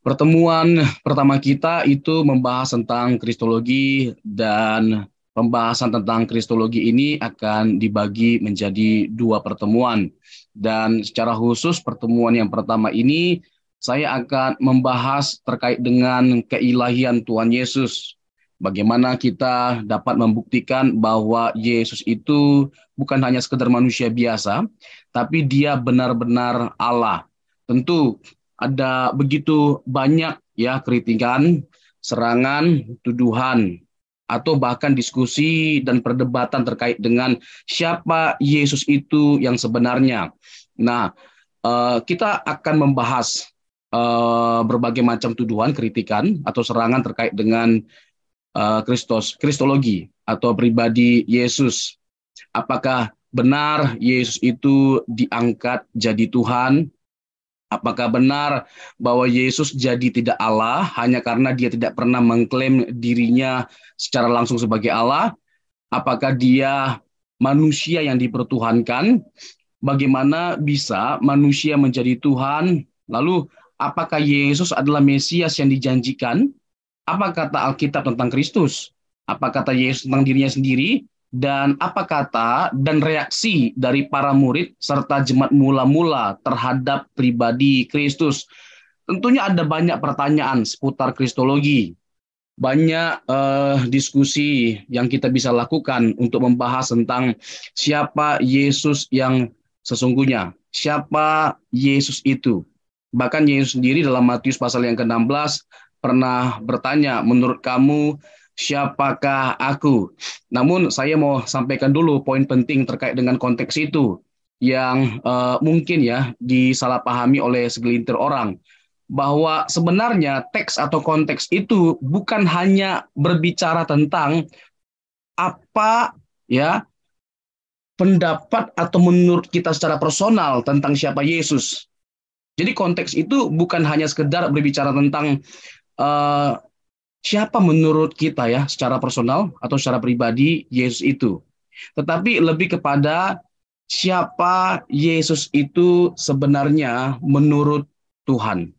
Pertemuan pertama kita itu membahas tentang Kristologi, dan pembahasan tentang Kristologi ini akan dibagi menjadi dua pertemuan. Dan secara khusus pertemuan yang pertama ini saya akan membahas terkait dengan keilahian Tuhan Yesus. Bagaimana kita dapat membuktikan bahwa Yesus itu bukan hanya sekedar manusia biasa, tapi dia benar-benar Allah. Tentu ada begitu banyak ya kritikan, serangan, tuduhan, atau bahkan diskusi dan perdebatan terkait dengan siapa Yesus itu yang sebenarnya. Nah, kita akan membahas berbagai macam tuduhan, kritikan, atau serangan terkait dengan Kristologi atau pribadi Yesus. Apakah benar Yesus itu diangkat jadi Tuhan? Apakah benar bahwa Yesus jadi tidak Allah hanya karena dia tidak pernah mengklaim dirinya secara langsung sebagai Allah? Apakah dia manusia yang dipertuhankan? Bagaimana bisa manusia menjadi Tuhan? Lalu, apakah Yesus adalah Mesias yang dijanjikan? Apa kata Alkitab tentang Kristus? Apa kata Yesus tentang dirinya sendiri? Dan apa kata dan reaksi dari para murid serta jemaat mula-mula terhadap pribadi Kristus? Tentunya ada banyak pertanyaan seputar Kristologi. Banyak diskusi yang kita bisa lakukan untuk membahas tentang siapa Yesus yang sesungguhnya. Siapa Yesus itu? Bahkan Yesus sendiri dalam Matius pasal yang ke-16 pernah bertanya, menurut kamu siapakah aku? Namun saya mau sampaikan dulu poin penting terkait dengan konteks itu yang mungkin ya disalahpahami oleh segelintir orang, bahwa sebenarnya teks atau konteks itu bukan hanya berbicara tentang apa ya pendapat atau menurut kita secara personal tentang siapa Yesus. Jadi konteks itu bukan hanya sekedar berbicara tentang uh, siapa menurut kita ya secara personal atau secara pribadi Yesus itu, tetapi lebih kepada siapa Yesus itu sebenarnya menurut Tuhan.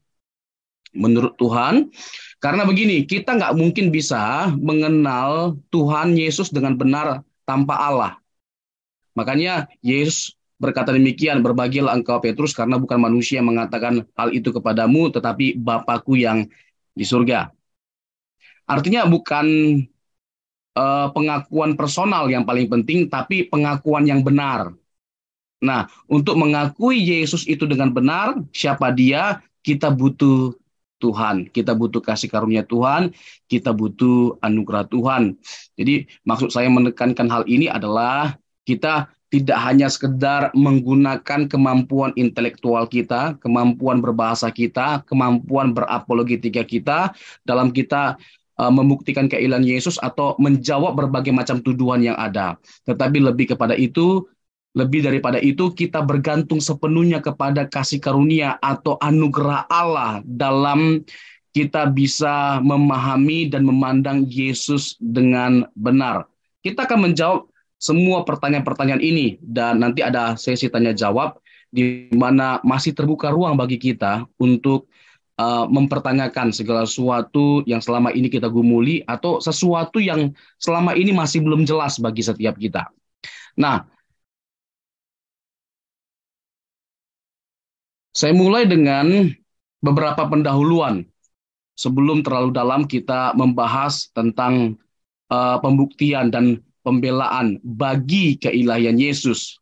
Menurut Tuhan, karena begini, kita nggak mungkin bisa mengenal Tuhan Yesus dengan benar tanpa Allah. Makanya Yesus berkata demikian, berbahagialah engkau Petrus, karena bukan manusia yang mengatakan hal itu kepadamu, tetapi Bapakku yang di surga. Artinya bukan pengakuan personal yang paling penting, tapi pengakuan yang benar. Nah, untuk mengakui Yesus itu dengan benar, siapa dia, kita butuh Tuhan. Kita butuh kasih karunia Tuhan, kita butuh anugerah Tuhan. Jadi maksud saya menekankan hal ini adalah kita tidak hanya sekedar menggunakan kemampuan intelektual kita, kemampuan berbahasa kita, kemampuan berapologetika kita dalam kita membuktikan keilahian Yesus atau menjawab berbagai macam tuduhan yang ada. Tetapi lebih daripada itu, kita bergantung sepenuhnya kepada kasih karunia atau anugerah Allah dalam kita bisa memahami dan memandang Yesus dengan benar. Kita akan menjawab semua pertanyaan-pertanyaan ini, dan nanti ada sesi tanya jawab di mana masih terbuka ruang bagi kita untuk mempertanyakan segala sesuatu yang selama ini kita gumuli atau sesuatu yang selama ini masih belum jelas bagi setiap kita. Nah, saya mulai dengan beberapa pendahuluan sebelum terlalu dalam kita membahas tentang pembuktian dan pembelaan bagi keilahian Yesus.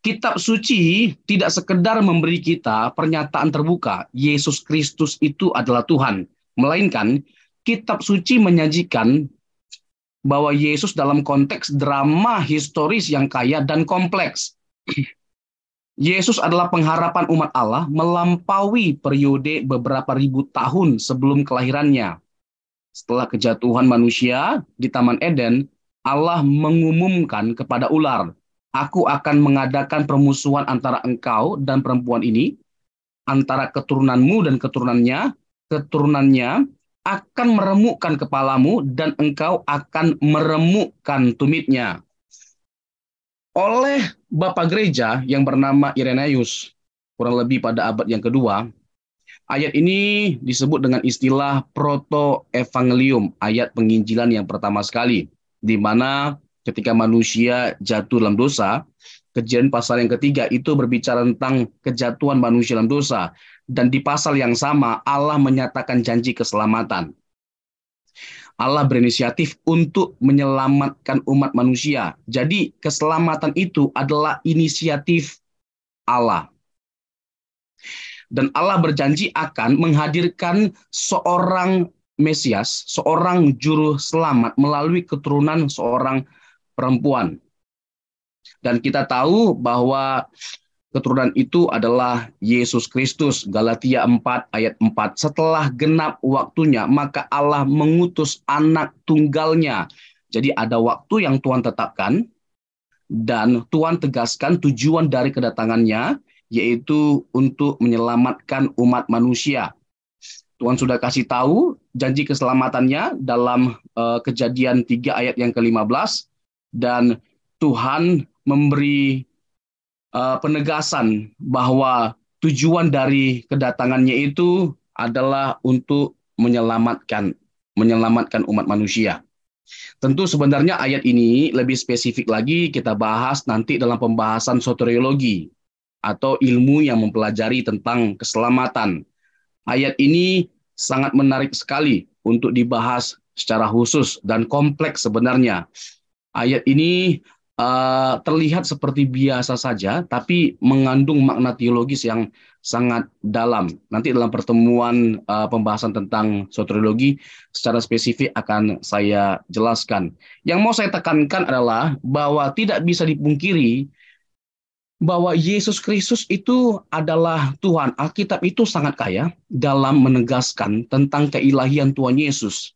Kitab suci tidak sekedar memberi kita pernyataan terbuka Yesus Kristus itu adalah Tuhan, melainkan kitab suci menyajikan bahwa Yesus dalam konteks drama historis yang kaya dan kompleks. Yesus adalah pengharapan umat Allah melampaui periode beberapa ribu tahun sebelum kelahirannya. Setelah kejatuhan manusia di Taman Eden, Allah mengumumkan kepada ular, "Aku akan mengadakan permusuhan antara engkau dan perempuan ini, antara keturunanmu dan keturunannya akan meremukkan kepalamu dan engkau akan meremukkan tumitnya." Oleh Bapak Gereja yang bernama Irenaeus, kurang lebih pada abad yang kedua, Ayat ini disebut dengan istilah proto-evangelium, ayat penginjilan yang pertama sekali, di mana ketika manusia jatuh dalam dosa, Kejadian pasal yang ketiga itu berbicara tentang kejatuhan manusia dalam dosa. Dan di pasal yang sama, Allah menyatakan janji keselamatan. Allah berinisiatif untuk menyelamatkan umat manusia. Jadi keselamatan itu adalah inisiatif Allah. Dan Allah berjanji akan menghadirkan seorang Mesias, seorang juru selamat melalui keturunan seorang perempuan. Dan kita tahu bahwa keturunan itu adalah Yesus Kristus. Galatia 4 ayat 4. Setelah genap waktunya, maka Allah mengutus anak tunggalnya. Jadi ada waktu yang Tuhan tetapkan, dan Tuhan tegaskan tujuan dari kedatangannya, yaitu untuk menyelamatkan umat manusia. Tuhan sudah kasih tahu janji keselamatannya dalam Kejadian 3 ayat yang ke-15, dan Tuhan memberi penegasan bahwa tujuan dari kedatangannya itu adalah untuk menyelamatkan umat manusia. Tentu sebenarnya ayat ini lebih spesifik lagi kita bahas nanti dalam pembahasan soteriologi atau ilmu yang mempelajari tentang keselamatan. Ayat ini sangat menarik sekali untuk dibahas secara khusus dan kompleks sebenarnya. Ayat ini terlihat seperti biasa saja, tapi mengandung makna teologis yang sangat dalam. Nanti dalam pertemuan pembahasan tentang soteriologi secara spesifik akan saya jelaskan. Yang mau saya tekankan adalah bahwa tidak bisa dipungkiri bahwa Yesus Kristus itu adalah Tuhan. Alkitab itu sangat kaya dalam menegaskan tentang keilahian Tuhan Yesus.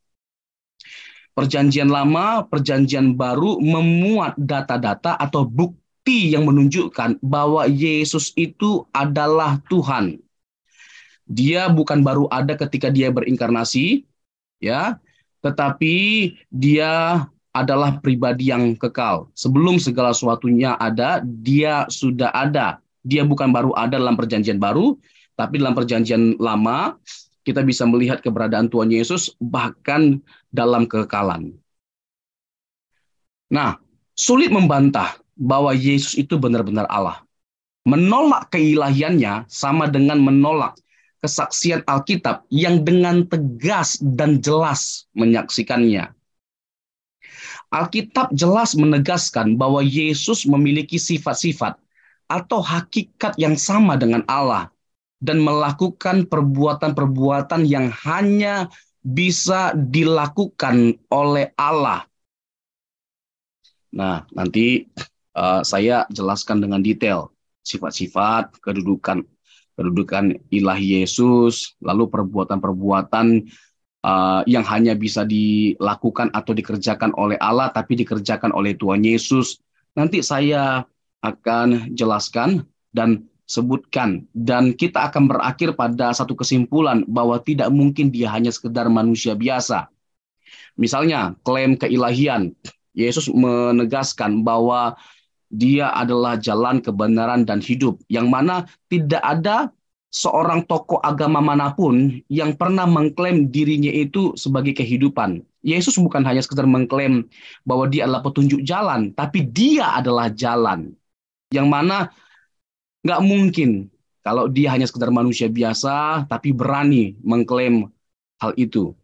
Perjanjian Lama, Perjanjian Baru memuat data-data atau bukti yang menunjukkan bahwa Yesus itu adalah Tuhan. Dia bukan baru ada ketika dia berinkarnasi, ya, tetapi dia adalah pribadi yang kekal. Sebelum segala sesuatunya ada, dia sudah ada. Dia bukan baru ada dalam perjanjian baru, tapi dalam perjanjian lama, kita bisa melihat keberadaan Tuhan Yesus bahkan dalam kekekalan. Nah, sulit membantah bahwa Yesus itu benar-benar Allah. Menolak keilahiannya sama dengan menolak kesaksian Alkitab yang dengan tegas dan jelas menyaksikannya. Alkitab jelas menegaskan bahwa Yesus memiliki sifat-sifat atau hakikat yang sama dengan Allah dan melakukan perbuatan-perbuatan yang hanya bisa dilakukan oleh Allah. Nah, nanti saya jelaskan dengan detail sifat-sifat, kedudukan ilahi Yesus, lalu perbuatan-perbuatan yang hanya bisa dilakukan atau dikerjakan oleh Allah, tapi dikerjakan oleh Tuhan Yesus. Nanti saya akan jelaskan dan sebutkan, dan kita akan berakhir pada satu kesimpulan bahwa tidak mungkin dia hanya sekedar manusia biasa. Misalnya, klaim keilahian. Yesus menegaskan bahwa dia adalah jalan, kebenaran, dan hidup, yang mana tidak ada seorang tokoh agama manapun yang pernah mengklaim dirinya itu sebagai kehidupan. Yesus bukan hanya sekedar mengklaim bahwa dia adalah petunjuk jalan, tapi dia adalah jalan. Yang mana nggak mungkin kalau dia hanya sekedar manusia biasa, tapi berani mengklaim hal itu.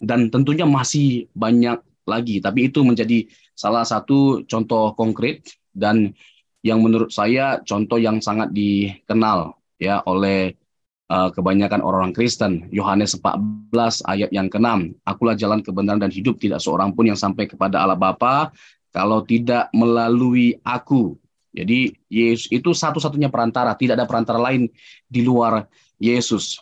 Dan tentunya masih banyak lagi, tapi itu menjadi salah satu contoh konkret dan yang menurut saya contoh yang sangat dikenal ya oleh kebanyakan orang Kristen. Yohanes 14 ayat yang ke-6. Akulah jalan, kebenaran, dan hidup. Tidak seorang pun yang sampai kepada Allah Bapa kalau tidak melalui aku. Jadi Yesus itu satu-satunya perantara. Tidak ada perantara lain di luar Yesus.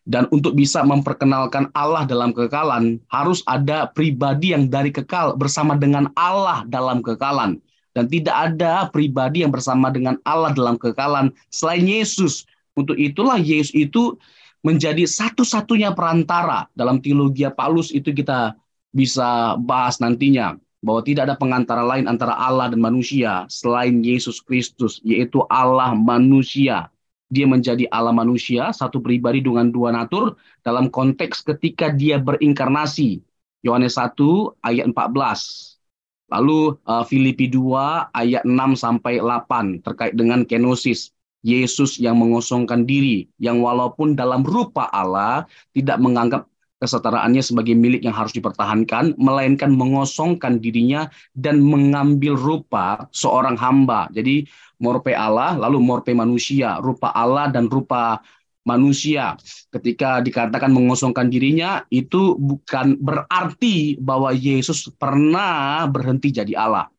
Dan untuk bisa memperkenalkan Allah dalam kekekalan, harus ada pribadi yang dari kekal bersama dengan Allah dalam kekekalan. Dan tidak ada pribadi yang bersama dengan Allah dalam kekekalan selain Yesus. Untuk itulah Yesus itu menjadi satu-satunya perantara. Dalam teologi Paulus itu kita bisa bahas nantinya, bahwa tidak ada pengantara lain antara Allah dan manusia selain Yesus Kristus, yaitu Allah manusia. dia menjadi Allah manusia, satu pribadi dengan dua natur dalam konteks ketika dia berinkarnasi. Yohanes 1 ayat 14. Lalu Filipi 2 ayat 6 sampai 8 terkait dengan kenosis. Yesus yang mengosongkan diri, yang walaupun dalam rupa Allah tidak menganggap kesetaraannya sebagai milik yang harus dipertahankan, melainkan mengosongkan dirinya dan mengambil rupa seorang hamba. Jadi morpe Allah, lalu morpe manusia, rupa Allah dan rupa manusia. Ketika dikatakan mengosongkan dirinya, itu bukan berarti bahwa Yesus pernah berhenti jadi Allah.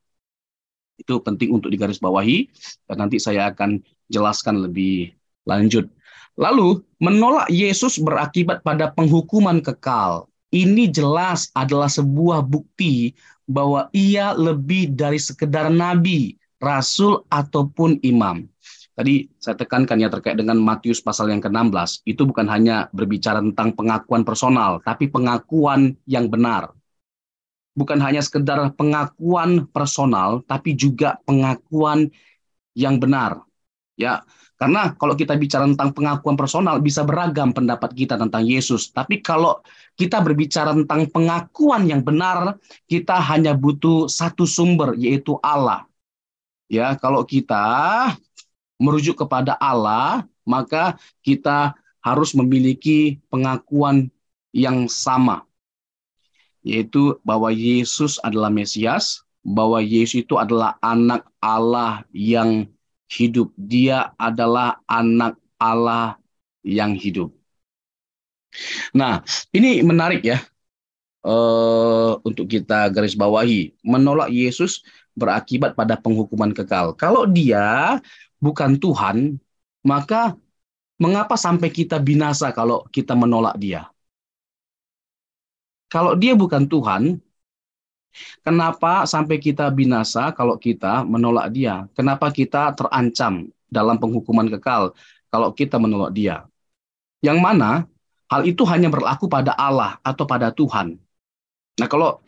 Itu penting untuk digarisbawahi, dan nanti saya akan jelaskan lebih lanjut. Lalu, menolak Yesus berakibat pada penghukuman kekal. Ini jelas adalah sebuah bukti bahwa ia lebih dari sekedar nabi, rasul, ataupun imam. Tadi saya tekankan ya terkait dengan Matius pasal yang ke-16, itu bukan hanya berbicara tentang pengakuan personal, tapi pengakuan yang benar. Bukan hanya sekedar pengakuan personal, tapi juga pengakuan yang benar. Ya, karena kalau kita bicara tentang pengakuan personal, bisa beragam pendapat kita tentang Yesus. Tapi kalau kita berbicara tentang pengakuan yang benar, kita hanya butuh satu sumber, yaitu Allah. Ya, kalau kita merujuk kepada Allah, maka kita harus memiliki pengakuan yang sama, yaitu bahwa Yesus adalah Mesias, bahwa Yesus itu adalah anak Allah yang hidup. Dia adalah anak Allah yang hidup. Nah, ini menarik ya, untuk kita garis bawahi. Menolak Yesus berakibat pada penghukuman kekal. Kalau dia bukan Tuhan, maka mengapa sampai kita binasa kalau kita menolak dia? Kalau dia bukan Tuhan, kenapa sampai kita binasa kalau kita menolak dia? Kenapa kita terancam dalam penghukuman kekal kalau kita menolak dia? Yang mana hal itu hanya berlaku pada Allah atau pada Tuhan. Nah, kalau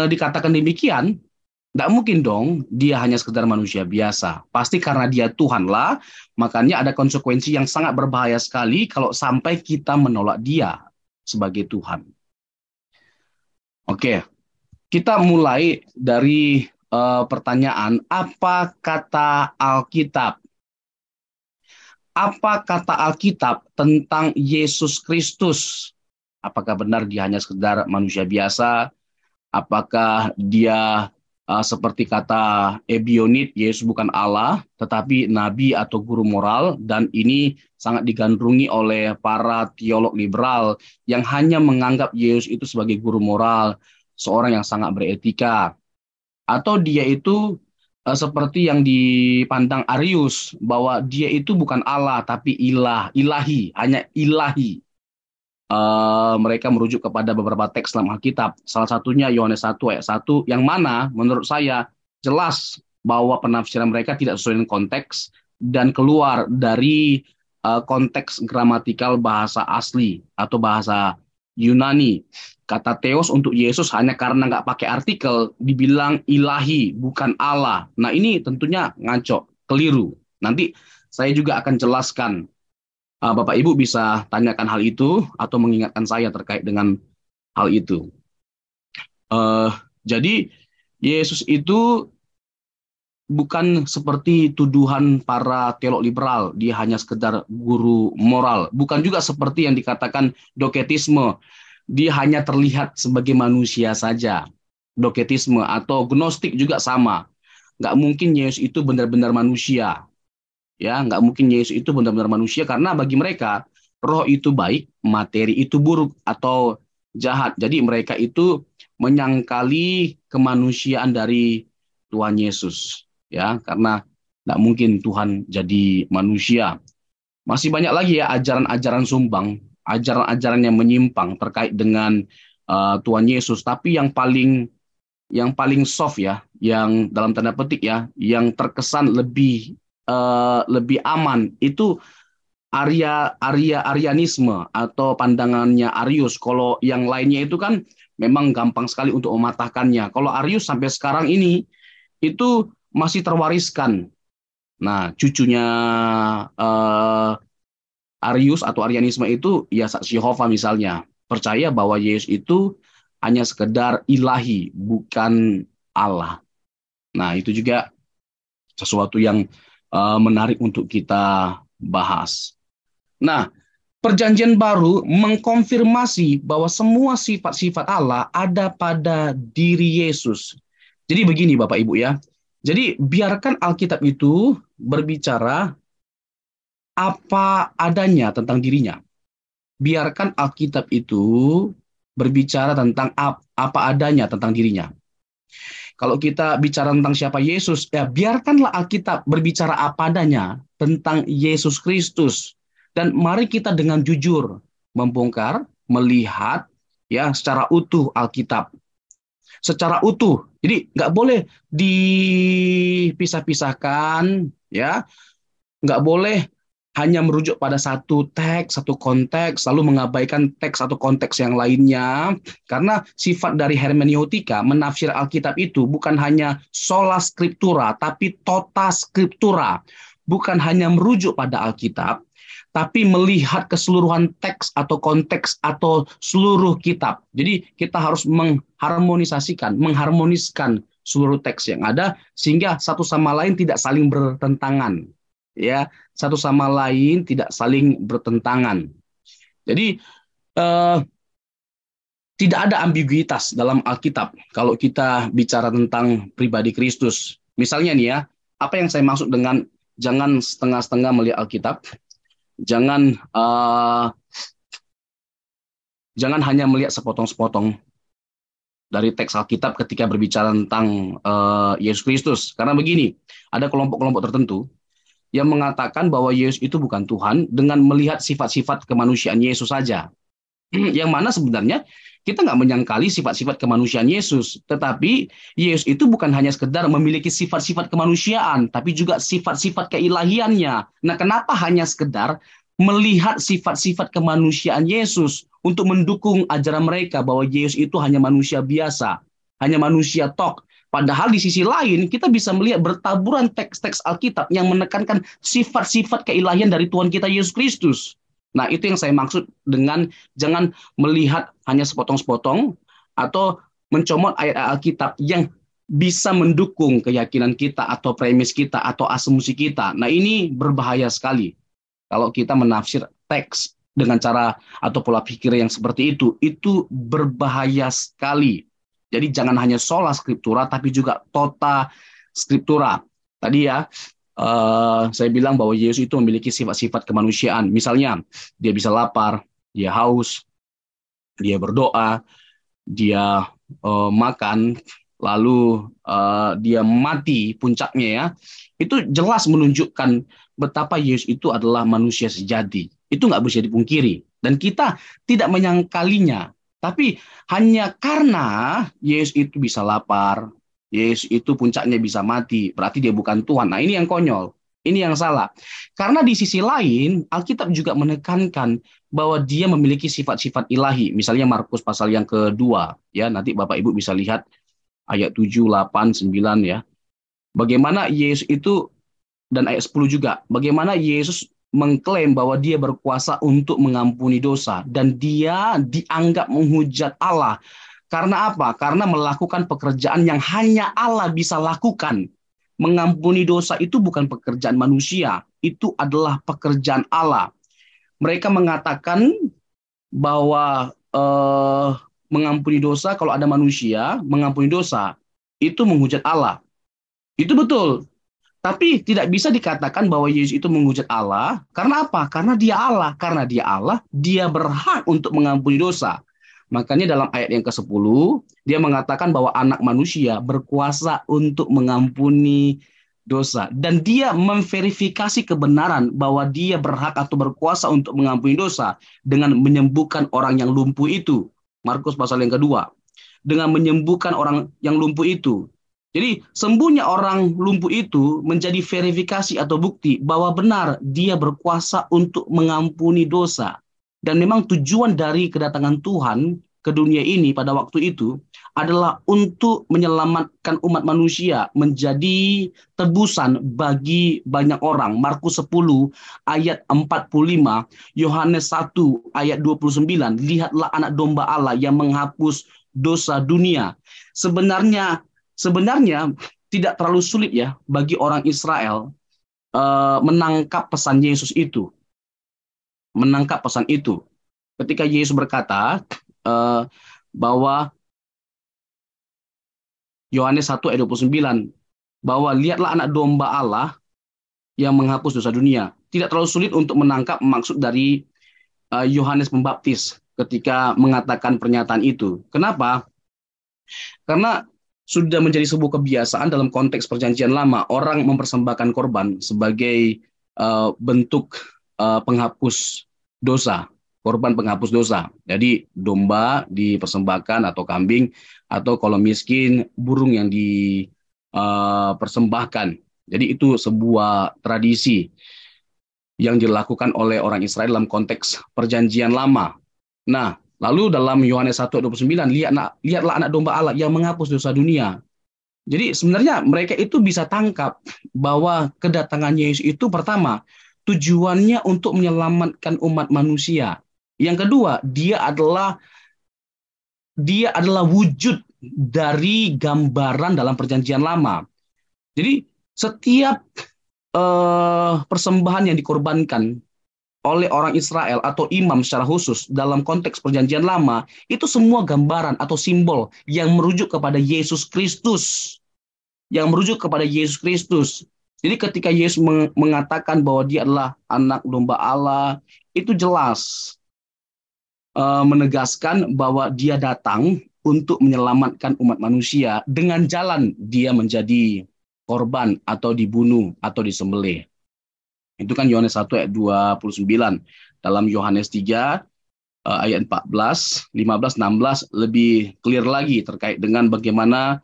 dikatakan demikian, tidak mungkin dong dia hanya sekedar manusia biasa. Pasti karena dia Tuhan lah, makanya ada konsekuensi yang sangat berbahaya sekali kalau sampai kita menolak dia sebagai Tuhan. Oke, kita mulai dari pertanyaan, apa kata Alkitab? Apa kata Alkitab tentang Yesus Kristus? Apakah benar dia hanya sekedar manusia biasa? Apakah dia seperti kata Ebionit, Yesus bukan Allah, tetapi nabi atau guru moral, dan ini sangat digandrungi oleh para teolog liberal yang hanya menganggap Yesus itu sebagai guru moral, seorang yang sangat beretika. Atau dia itu seperti yang dipandang Arius, bahwa dia itu bukan Allah, tapi ilahi, hanya ilahi. Mereka merujuk kepada beberapa teks dalam Alkitab. Salah satunya Yohanes 1 ayat 1, yang mana menurut saya jelas bahwa penafsiran mereka tidak sesuai dengan konteks dan keluar dari konteks gramatikal bahasa asli atau bahasa Yunani. Kata Theos untuk Yesus hanya karena nggak pakai artikel, dibilang ilahi, bukan Allah. Nah, ini tentunya ngaco, keliru. Nanti saya juga akan jelaskan. Bapak Ibu bisa tanyakan hal itu atau mengingatkan saya terkait dengan hal itu. Jadi Yesus itu bukan seperti tuduhan para teolog liberal, dia hanya sekedar guru moral. Bukan juga seperti yang dikatakan doketisme, dia hanya terlihat sebagai manusia saja. Doketisme atau gnostik juga sama. Nggak mungkin Yesus itu benar-benar manusia. Ya, nggak mungkin Yesus itu benar-benar manusia, karena bagi mereka roh itu baik, materi itu buruk atau jahat. Jadi mereka itu menyangkali kemanusiaan dari Tuhan Yesus. Ya, karena tidak mungkin Tuhan jadi manusia. Masih banyak lagi ya ajaran-ajaran sumbang, ajaran-ajaran yang menyimpang terkait dengan Tuhan Yesus. Tapi yang paling soft ya, yang dalam tanda petik ya, yang terkesan lebih aman itu Arianisme atau pandangannya Arius. Kalau yang lainnya itu kan memang gampang sekali untuk mematahkannya. Kalau Arius sampai sekarang ini itu masih terwariskan Nah, cucunya eh, Arius atau Arianisme itu ya saksi Yehova misalnya, percaya bahwa Yesus itu hanya sekedar ilahi, bukan Allah. Nah, itu juga sesuatu yang menarik untuk kita bahas. Nah, Perjanjian Baru mengkonfirmasi bahwa semua sifat-sifat Allah ada pada diri Yesus. Jadi begini Bapak Ibu ya. Jadi biarkan Alkitab itu berbicara apa adanya tentang dirinya. Biarkan Alkitab itu berbicara tentang apa adanya tentang dirinya. Kalau kita bicara tentang siapa Yesus, ya biarkanlah Alkitab berbicara apa adanya tentang Yesus Kristus. Dan mari kita dengan jujur membongkar, melihat ya secara utuh Alkitab. Secara utuh. Jadi nggak boleh dipisah-pisahkan, ya nggak boleh hanya merujuk pada satu teks, satu konteks, lalu mengabaikan teks atau konteks yang lainnya. Karena sifat dari hermeneutika, menafsir Alkitab itu bukan hanya sola scriptura, tapi tota scriptura. Bukan hanya merujuk pada Alkitab, tapi melihat keseluruhan teks atau konteks atau seluruh kitab. Jadi kita harus mengharmoniskan seluruh teks yang ada, sehingga satu sama lain tidak saling bertentangan. Ya, satu sama lain tidak saling bertentangan. Jadi tidak ada ambiguitas dalam Alkitab kalau kita bicara tentang pribadi Kristus. Misalnya nih ya, apa yang saya maksud dengan jangan setengah-setengah melihat Alkitab, jangan jangan hanya melihat sepotong-sepotong dari teks Alkitab ketika berbicara tentang Yesus Kristus. Karena begini, ada kelompok-kelompok tertentu yang mengatakan bahwa Yesus itu bukan Tuhan dengan melihat sifat-sifat kemanusiaan Yesus saja. Yang mana sebenarnya kita nggak menyangkali sifat-sifat kemanusiaan Yesus, tetapi Yesus itu bukan hanya sekedar memiliki sifat-sifat kemanusiaan, tapi juga sifat-sifat keilahiannya. Nah, kenapa hanya sekedar melihat sifat-sifat kemanusiaan Yesus untuk mendukung ajaran mereka bahwa Yesus itu hanya manusia biasa, hanya manusia tok. Padahal di sisi lain kita bisa melihat bertaburan teks-teks Alkitab yang menekankan sifat-sifat keilahian dari Tuhan kita Yesus Kristus. Nah, itu yang saya maksud dengan jangan melihat hanya sepotong-sepotong atau mencomot ayat Alkitab yang bisa mendukung keyakinan kita atau premis kita atau asumsi kita. Nah, ini berbahaya sekali kalau kita menafsir teks dengan cara atau pola pikir yang seperti itu berbahaya sekali. Jadi jangan hanya sola scriptura, tapi juga tota scriptura. Tadi ya, saya bilang bahwa Yesus itu memiliki sifat-sifat kemanusiaan. Misalnya, dia bisa lapar, dia haus, dia berdoa, dia makan, lalu dia mati puncaknya ya. Itu jelas menunjukkan betapa Yesus itu adalah manusia sejati. Itu nggak bisa dipungkiri. Dan kita tidak menyangkalinya. Tapi hanya karena Yesus itu bisa lapar, Yesus itu puncaknya bisa mati, berarti dia bukan Tuhan. Nah, ini yang konyol, ini yang salah. Karena di sisi lain, Alkitab juga menekankan bahwa dia memiliki sifat-sifat ilahi. Misalnya Markus pasal yang kedua, ya nanti Bapak Ibu bisa lihat ayat 7, 8, 9 ya. Bagaimana Yesus itu, dan ayat 10 juga, bagaimana Yesus mengklaim bahwa dia berkuasa untuk mengampuni dosa dan dia dianggap menghujat Allah. Karena apa? Karena melakukan pekerjaan yang hanya Allah bisa lakukan. Mengampuni dosa itu bukan pekerjaan manusia, itu adalah pekerjaan Allah. Mereka mengatakan bahwa mengampuni dosa, kalau ada manusia mengampuni dosa, itu menghujat Allah. Itu betul. Tapi tidak bisa dikatakan bahwa Yesus itu menghujat Allah. Karena apa? Karena dia Allah. Karena dia Allah, dia berhak untuk mengampuni dosa. Makanya dalam ayat yang ke-10, dia mengatakan bahwa anak manusia berkuasa untuk mengampuni dosa. Dan dia memverifikasi kebenaran bahwa dia berhak atau berkuasa untuk mengampuni dosa dengan menyembuhkan orang yang lumpuh itu. Markus pasal yang kedua. Dengan menyembuhkan orang yang lumpuh itu. Jadi sembuhnya orang lumpuh itu menjadi verifikasi atau bukti bahwa benar dia berkuasa untuk mengampuni dosa. Dan memang tujuan dari kedatangan Tuhan ke dunia ini pada waktu itu adalah untuk menyelamatkan umat manusia, menjadi tebusan bagi banyak orang. Markus 10 ayat 45, Yohanes 1 ayat 29, lihatlah anak domba Allah yang menghapus dosa dunia. Sebenarnya tidak terlalu sulit ya bagi orang Israel menangkap pesan Yesus itu. Menangkap pesan itu. Ketika Yesus berkata bahwa Yohanes 1 ayat 29, bahwa lihatlah anak domba Allah yang menghapus dosa dunia. Tidak terlalu sulit untuk menangkap maksud dari Yohanes Pembaptis ketika mengatakan pernyataan itu. Kenapa? Karena sudah menjadi sebuah kebiasaan dalam konteks perjanjian lama, orang mempersembahkan korban sebagai bentuk penghapus dosa, korban penghapus dosa. Jadi domba dipersembahkan atau kambing, atau kalau miskin burung yang dipersembahkan. Jadi itu sebuah tradisi yang dilakukan oleh orang Israel dalam konteks perjanjian lama. Nah, lalu dalam Yohanes 1 ayat 29, lihatlah anak domba Allah yang menghapus dosa dunia. Jadi sebenarnya mereka itu bisa tangkap bahwa kedatangan Yesus itu pertama, tujuannya untuk menyelamatkan umat manusia. Yang kedua, dia adalah wujud dari gambaran dalam perjanjian lama. Jadi setiap persembahan yang dikorbankan oleh orang Israel atau imam secara khusus dalam konteks perjanjian lama, itu semua gambaran atau simbol yang merujuk kepada Yesus Kristus. Yang merujuk kepada Yesus Kristus. Jadi ketika Yesus mengatakan bahwa dia adalah anak domba Allah, itu jelas menegaskan bahwa dia datang untuk menyelamatkan umat manusia dengan jalan dia menjadi korban atau dibunuh atau disembelih. Itu kan Yohanes 1 ayat 29. Dalam Yohanes 3 ayat 14, 15, 16 lebih clear lagi terkait dengan bagaimana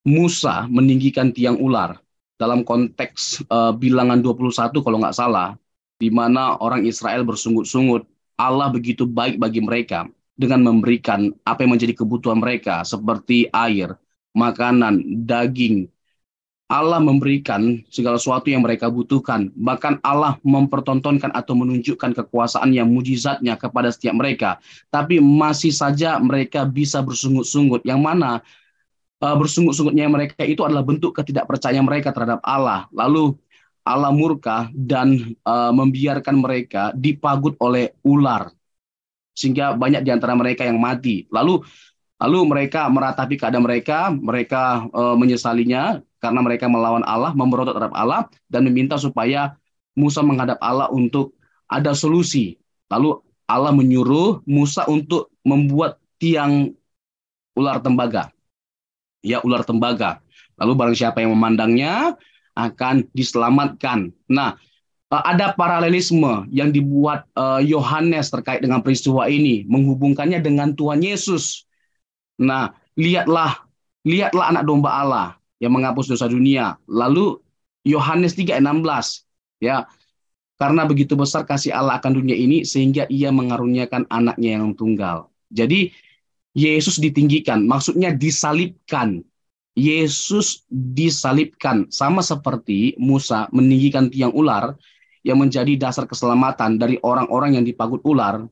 Musa meninggikan tiang ular dalam konteks bilangan 21 kalau nggak salah, di mana orang Israel bersungut-sungut, Allah begitu baik bagi mereka dengan memberikan apa yang menjadi kebutuhan mereka seperti air, makanan, daging. Allah memberikan segala sesuatu yang mereka butuhkan. Bahkan Allah mempertontonkan atau menunjukkan kekuasaan yang mujizatnya kepada setiap mereka. Tapi masih saja mereka bisa bersungut-sungut. Yang mana bersungut-sungutnya mereka itu adalah bentuk ketidakpercayaan mereka terhadap Allah. Lalu Allah murka dan membiarkan mereka dipagut oleh ular. Sehingga banyak di antara mereka yang mati. Lalu mereka meratapi keadaan mereka menyesalinya karena mereka melawan Allah, memberontak terhadap Allah, dan meminta supaya Musa menghadap Allah untuk ada solusi. Lalu Allah menyuruh Musa untuk membuat tiang ular tembaga. Ya, ular tembaga. Lalu barang siapa yang memandangnya akan diselamatkan. Nah, ada paralelisme yang dibuat Yohanes terkait dengan peristiwa ini, menghubungkannya dengan Tuhan Yesus. Nah, lihatlah anak domba Allah yang menghapus dosa dunia. Lalu Yohanes 3 ayat 16, ya, karena begitu besar kasih Allah akan dunia ini sehingga ia mengaruniakan anaknya yang tunggal. Jadi Yesus ditinggikan, maksudnya disalibkan. Yesus disalibkan sama seperti Musa meninggikan tiang ular yang menjadi dasar keselamatan dari orang-orang yang dipagut ular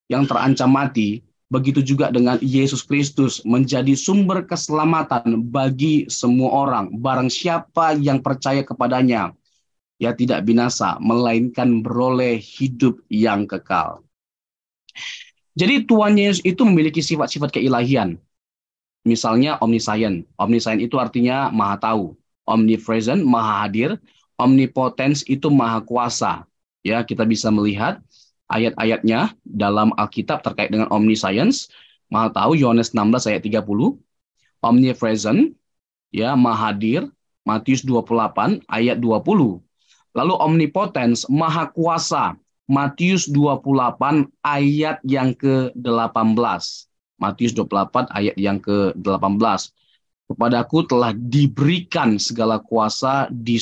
yang terancam mati. Begitu juga dengan Yesus Kristus menjadi sumber keselamatan bagi semua orang. Barang siapa yang percaya kepadanya, ya tidak binasa, melainkan beroleh hidup yang kekal. Jadi Tuhan Yesus itu memiliki sifat-sifat keilahian. Misalnya omniscient. Omniscient itu artinya maha tahu. Omnipresent, maha hadir. Omnipotence itu maha kuasa. Ya, kita bisa melihat ayat-ayatnya dalam Alkitab terkait dengan omniscience, maha tahu, Yohanes 16 ayat 30, omnipresent, ya, maha hadir, Matius 28 ayat 20. Lalu omnipotence, maha kuasa, Matius 28 ayat yang ke-18. Matius 28 ayat yang ke-18. Kepadaku telah diberikan segala kuasa di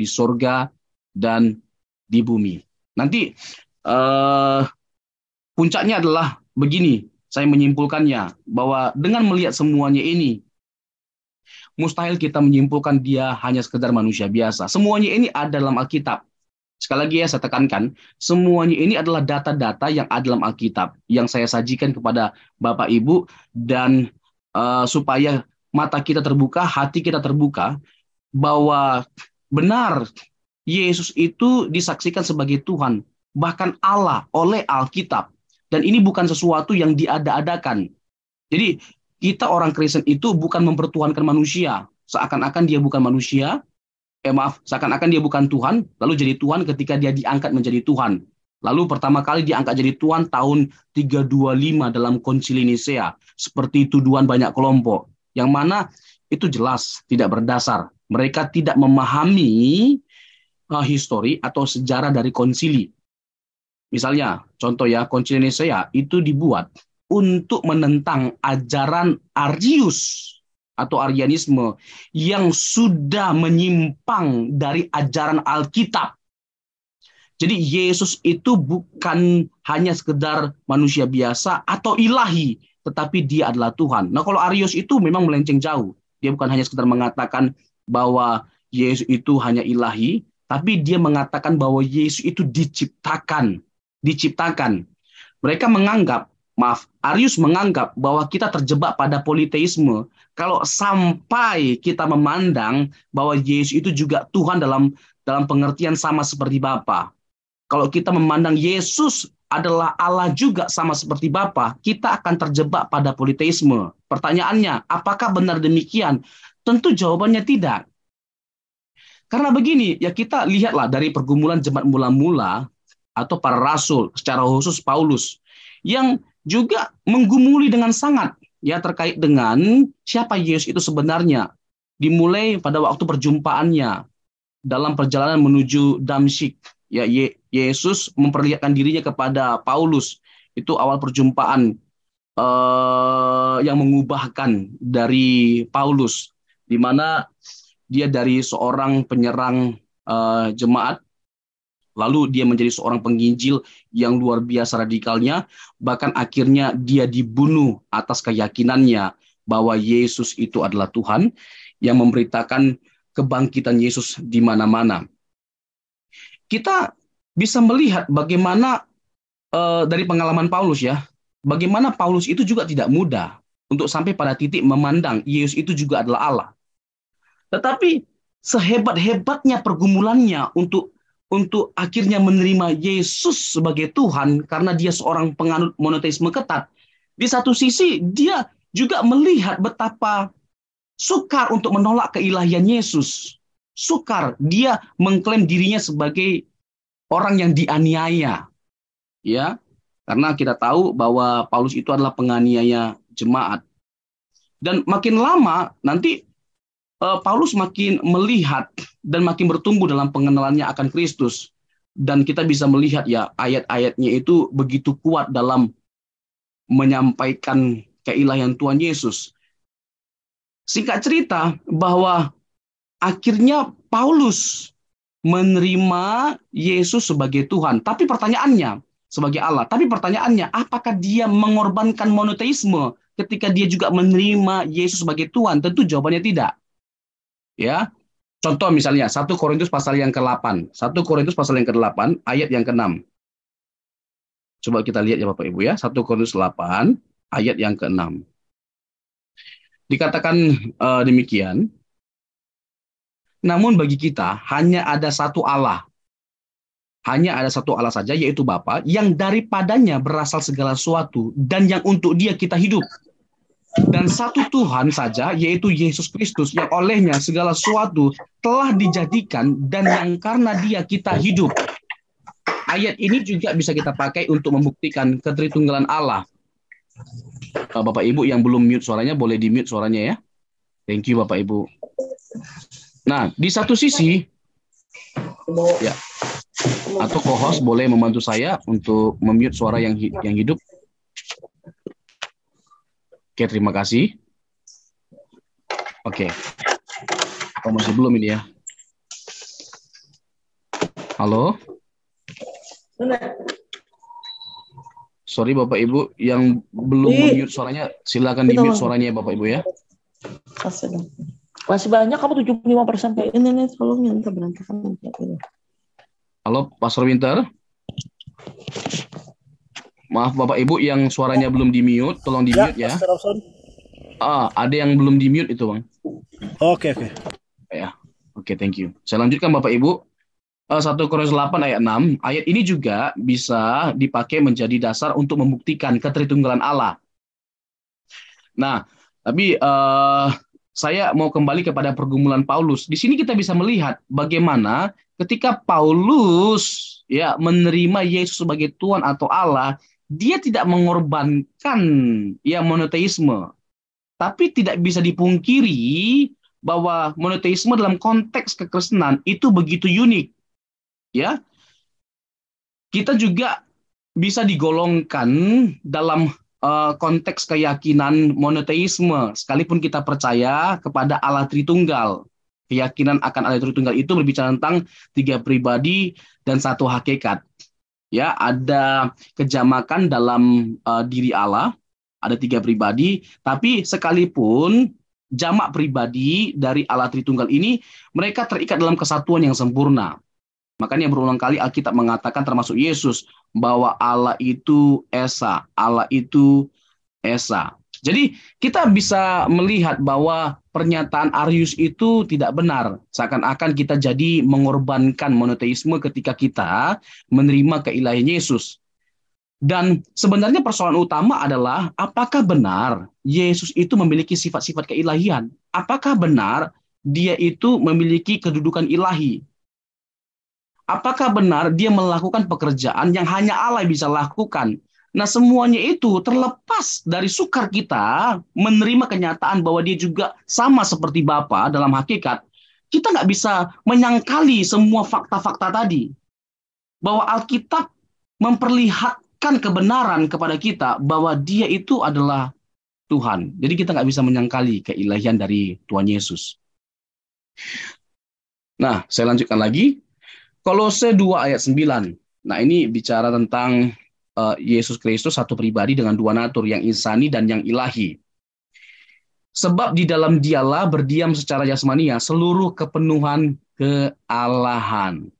sorga dan di bumi. Nanti puncaknya adalah begini, saya menyimpulkannya bahwa dengan melihat semuanya ini, mustahil kita menyimpulkan dia hanya sekedar manusia biasa. Semuanya ini ada dalam Alkitab. Sekali lagi ya, saya tekankan, semuanya ini adalah data-data yang ada dalam Alkitab yang saya sajikan kepada Bapak Ibu, dan supaya mata kita terbuka, hati kita terbuka, bahwa benar Yesus itu disaksikan sebagai Tuhan, bahkan Allah oleh Alkitab. Dan ini bukan sesuatu yang diada-adakan. Jadi kita orang Kristen itu bukan mempertuhankan manusia, seakan-akan dia bukan manusia, seakan-akan dia bukan Tuhan, lalu jadi Tuhan ketika dia diangkat menjadi Tuhan. Lalu pertama kali diangkat jadi Tuhan tahun 325 dalam Konsili Nisea, seperti tuduhan banyak kelompok, yang mana itu jelas tidak berdasar. Mereka tidak memahami histori atau sejarah dari konsili. Misalnya, contoh ya, Konsili Nisea itu dibuat untuk menentang ajaran Arius atau Arianisme yang sudah menyimpang dari ajaran Alkitab. Jadi Yesus itu bukan hanya sekedar manusia biasa atau ilahi, tetapi dia adalah Tuhan. Nah, kalau Arius itu memang melenceng jauh. Dia bukan hanya sekedar mengatakan bahwa Yesus itu hanya ilahi, tapi dia mengatakan bahwa Yesus itu diciptakan. Mereka menganggap, Arius menganggap bahwa kita terjebak pada politeisme kalau sampai kita memandang bahwa Yesus itu juga Tuhan dalam pengertian sama seperti Bapa. Kalau kita memandang Yesus adalah Allah juga sama seperti Bapa, kita akan terjebak pada politeisme. Pertanyaannya, apakah benar demikian? Tentu jawabannya tidak. Karena begini, ya kita lihatlah dari pergumulan jemaat mula-mula atau para rasul, secara khusus Paulus, yang juga menggumuli dengan sangat ya terkait dengan siapa Yesus itu sebenarnya. Dimulai pada waktu perjumpaannya dalam perjalanan menuju Damsyik, ya Yesus memperlihatkan dirinya kepada Paulus. Itu awal perjumpaan yang mengubahkan dari Paulus, di mana dia dari seorang penyerang jemaat, lalu dia menjadi seorang penginjil yang luar biasa radikalnya, bahkan akhirnya dia dibunuh atas keyakinannya bahwa Yesus itu adalah Tuhan, yang memberitakan kebangkitan Yesus di mana-mana. Kita bisa melihat bagaimana dari pengalaman Paulus ya, bagaimana Paulus itu juga tidak mudah untuk sampai pada titik memandang Yesus itu juga adalah Allah. Tetapi sehebat-hebatnya pergumulannya untuk akhirnya menerima Yesus sebagai Tuhan karena dia seorang penganut monoteisme ketat. Di satu sisi dia juga melihat betapa sukar untuk menolak keilahian Yesus. Sukar dia mengklaim dirinya sebagai orang yang dianiaya. Ya, karena kita tahu bahwa Paulus itu adalah penganiaya jemaat. Dan makin lama nanti Paulus makin melihat dan makin bertumbuh dalam pengenalannya akan Kristus. Dan kita bisa melihat ya ayat-ayatnya itu begitu kuat dalam menyampaikan keilahian Tuhan Yesus. Singkat cerita bahwa akhirnya Paulus menerima Yesus sebagai Tuhan. Tapi pertanyaannya, sebagai Allah. Tapi pertanyaannya, apakah dia mengorbankan monoteisme ketika dia juga menerima Yesus sebagai Tuhan? Tentu jawabannya tidak. Ya, contoh misalnya 1 Korintus pasal yang ke-8. 1 Korintus pasal yang ke-8 ayat yang ke-6. Coba kita lihat ya Bapak Ibu ya. 1 Korintus 8 ayat yang ke-6. Dikatakan demikian. Namun bagi kita hanya ada satu Allah. Hanya ada satu Allah saja, yaitu Bapa, yang daripadanya berasal segala sesuatu dan yang untuk dia kita hidup. Dan satu Tuhan saja, yaitu Yesus Kristus, yang olehnya segala sesuatu telah dijadikan dan yang karena dia kita hidup. Ayat ini juga bisa kita pakai untuk membuktikan ketritunggalan Allah. Bapak Ibu yang belum mute suaranya, boleh di-mute suaranya ya. Thank you Bapak Ibu. Nah, di satu sisi, ya, atau co-host boleh membantu saya untuk memute suara yang hidup. Oke, terima kasih. Oke. Oh, masih belum ini ya? Halo? Sorry Bapak Ibu yang belum Ih, mute suaranya, silakan ini di mute tolong suaranya ya Bapak Ibu ya. kasih dong. Masih banyak kamu 75% kayak ini nih, tolong ya, entah berantakan. Halo Pastor Winter, maaf Bapak Ibu yang suaranya belum di mute, tolong di Ya, mute ya. Pastor Robson. Ada yang belum di mute itu Bang. Oke, oke. Ya, oke, thank you. Saya lanjutkan Bapak Ibu. 1 Korintus 8 ayat 6, ayat ini juga bisa dipakai menjadi dasar untuk membuktikan ketritunggalan Allah. Nah, tapi saya mau kembali kepada pergumulan Paulus. Di sini kita bisa melihat bagaimana ketika Paulus ya menerima Yesus sebagai Tuhan atau Allah, dia tidak mengorbankan ya monoteisme. Tapi tidak bisa dipungkiri bahwa monoteisme dalam konteks kekristenan itu begitu unik, ya. Kita juga bisa digolongkan dalam konteks keyakinan monoteisme, sekalipun kita percaya kepada Allah Tritunggal. Keyakinan akan Allah Tritunggal itu berbicara tentang tiga pribadi dan satu hakikat. Ya, ada kejamakan dalam diri Allah, ada tiga pribadi, tapi sekalipun jamak pribadi dari Allah Tritunggal ini, mereka terikat dalam kesatuan yang sempurna. Makanya berulang kali Alkitab mengatakan termasuk Yesus bahwa Allah itu Esa, Allah itu Esa. Jadi kita bisa melihat bahwa pernyataan Arius itu tidak benar. Seakan-akan kita jadi mengorbankan monoteisme ketika kita menerima keilahian Yesus. Dan sebenarnya persoalan utama adalah apakah benar Yesus itu memiliki sifat-sifat keilahian? Apakah benar dia itu memiliki kedudukan ilahi? Apakah benar dia melakukan pekerjaan yang hanya Allah bisa lakukan? Nah, semuanya itu terlepas dari sukar kita menerima kenyataan bahwa dia juga sama seperti Bapa dalam hakikat. Kita nggak bisa menyangkali semua fakta-fakta tadi. Bahwa Alkitab memperlihatkan kebenaran kepada kita bahwa dia itu adalah Tuhan. Jadi kita nggak bisa menyangkali keilahian dari Tuhan Yesus. Nah, saya lanjutkan lagi. Kolose 2 ayat 9. Nah, ini bicara tentang Yesus Kristus satu pribadi dengan dua natur, yang insani dan yang ilahi. Sebab di dalam dialah berdiam secara jasmania seluruh kepenuhan kealahan.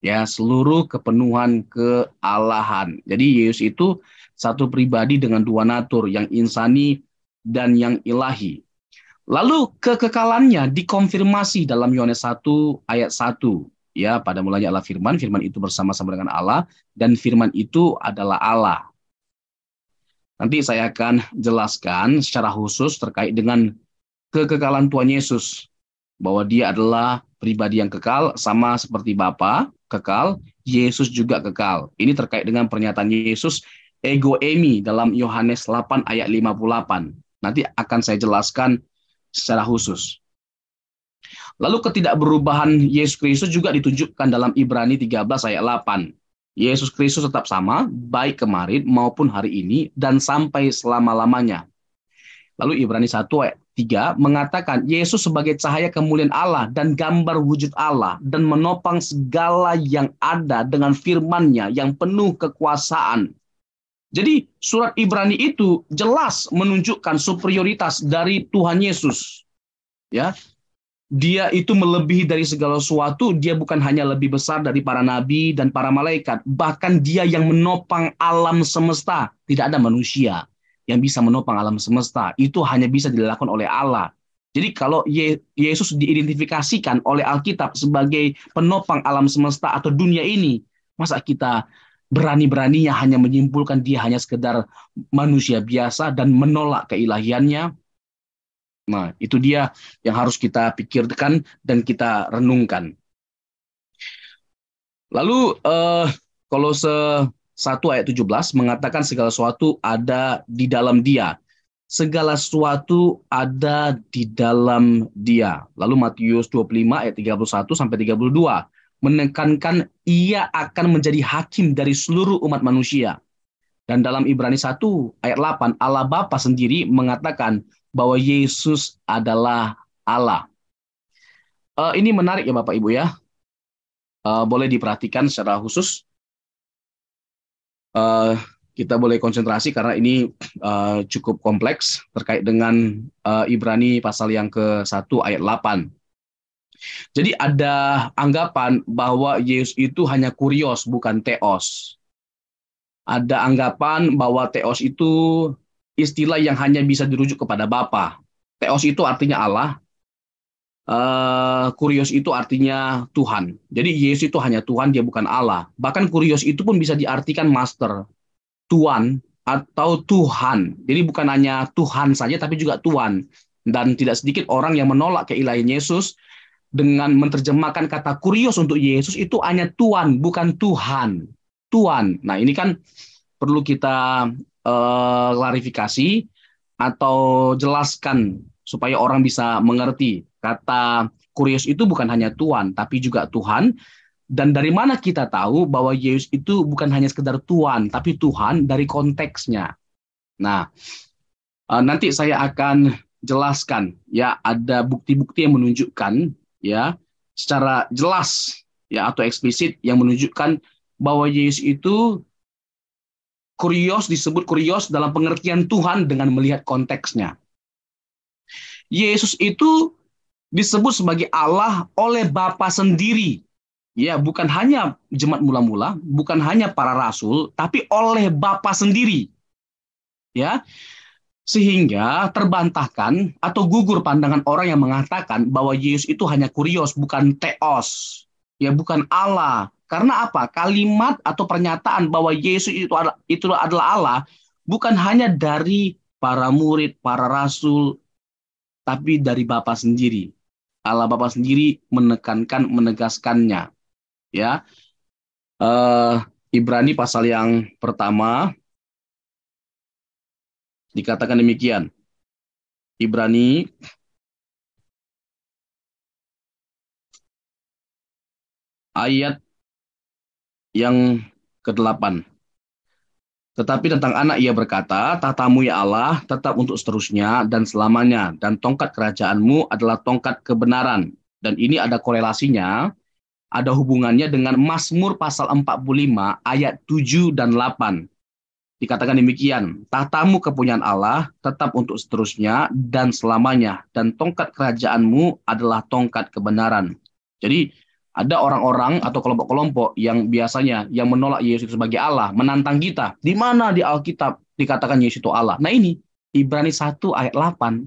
Ya, seluruh kepenuhan kealahan. Jadi Yesus itu satu pribadi dengan dua natur, yang insani dan yang ilahi. Lalu kekekalannya dikonfirmasi dalam Yohanes 1 ayat 1. Ya, pada mulanya Allah firman, firman itu bersama-sama dengan Allah, dan firman itu adalah Allah. Nanti saya akan jelaskan secara khusus terkait dengan kekekalan Tuhan Yesus. Bahwa dia adalah pribadi yang kekal, sama seperti Bapa kekal, Yesus juga kekal. Ini terkait dengan pernyataan Yesus, ego emi dalam Yohanes 8 ayat 58. Nanti akan saya jelaskan secara khusus. Lalu ketidakberubahan Yesus Kristus juga ditunjukkan dalam Ibrani 13 ayat 8. Yesus Kristus tetap sama, baik kemarin maupun hari ini, dan sampai selama-lamanya. Lalu Ibrani 1 ayat 3 mengatakan Yesus sebagai cahaya kemuliaan Allah dan gambar wujud Allah, dan menopang segala yang ada dengan firman-Nya yang penuh kekuasaan. Jadi surat Ibrani itu jelas menunjukkan superioritas dari Tuhan Yesus. Ya, dia itu melebihi dari segala sesuatu. Dia bukan hanya lebih besar dari para nabi dan para malaikat. Bahkan dia yang menopang alam semesta. Tidak ada manusia yang bisa menopang alam semesta. Itu hanya bisa dilakukan oleh Allah. Jadi kalau Yesus diidentifikasikan oleh Alkitab sebagai penopang alam semesta atau dunia ini, masa kita berani-beraninya hanya menyimpulkan dia hanya sekedar manusia biasa dan menolak keilahiannya? Nah, itu dia yang harus kita pikirkan dan kita renungkan. Lalu Kolose 1 ayat 17 mengatakan segala sesuatu ada di dalam Dia. Segala sesuatu ada di dalam Dia. Lalu Matius 25 ayat 31 sampai 32 menekankan Ia akan menjadi hakim dari seluruh umat manusia. Dan dalam Ibrani 1 ayat 8, Allah Bapa sendiri mengatakan bahwa Yesus adalah Allah. Ini menarik ya Bapak Ibu ya. Boleh diperhatikan secara khusus. kita boleh konsentrasi karena ini cukup kompleks terkait dengan Ibrani pasal yang ke-1 ayat 8. Jadi ada anggapan bahwa Yesus itu hanya kurios, bukan teos. Ada anggapan bahwa teos itu istilah yang hanya bisa dirujuk kepada Bapa. Teos itu artinya Allah, kurios itu artinya Tuhan. Jadi Yesus itu hanya Tuhan, dia bukan Allah. Bahkan kurios itu pun bisa diartikan master, Tuan, atau Tuhan. Jadi bukan hanya Tuhan saja, tapi juga Tuan. Dan tidak sedikit orang yang menolak keilahian Yesus dengan menerjemahkan kata kurios untuk Yesus itu hanya Tuan, bukan Tuhan. Tuan. Nah ini kan perlu kita klarifikasi atau jelaskan supaya orang bisa mengerti. Kata kurios itu bukan hanya Tuan, tapi juga Tuhan. Dan dari mana kita tahu bahwa Yesus itu bukan hanya sekedar Tuhan, tapi Tuhan dari konteksnya. Nah, nanti saya akan jelaskan ya, ada bukti-bukti yang menunjukkan ya secara jelas ya atau eksplisit yang menunjukkan bahwa Yesus itu kurios, disebut kurios dalam pengertian Tuhan dengan melihat konteksnya. Yesus itu disebut sebagai Allah oleh Bapa sendiri. Ya, bukan hanya jemaat mula-mula, bukan hanya para rasul, tapi oleh Bapa sendiri. Ya, sehingga terbantahkan atau gugur pandangan orang yang mengatakan bahwa Yesus itu hanya kurios, bukan teos. Ya, bukan Allah. Karena apa? Kalimat atau pernyataan bahwa Yesus itu adalah Allah bukan hanya dari para murid, para rasul, tapi dari Bapa sendiri. Allah Bapa sendiri menegaskannya. Ya, Ibrani pasal yang pertama dikatakan demikian. Ibrani ayat yang ke-8. Tetapi tentang anak ia berkata, tahtamu ya Allah tetap untuk seterusnya dan selamanya, dan tongkat kerajaanmu adalah tongkat kebenaran. Dan ini ada korelasinya, ada hubungannya dengan Mazmur pasal 45 ayat 7 dan 8. Dikatakan demikian, tahtamu kepunyaan Allah tetap untuk seterusnya dan selamanya, dan tongkat kerajaanmu adalah tongkat kebenaran. Jadi ada orang-orang atau kelompok-kelompok yang biasanya yang menolak Yesus sebagai Allah, menantang kita. Di mana di Alkitab dikatakan Yesus itu Allah? Nah ini, Ibrani 1 ayat 8.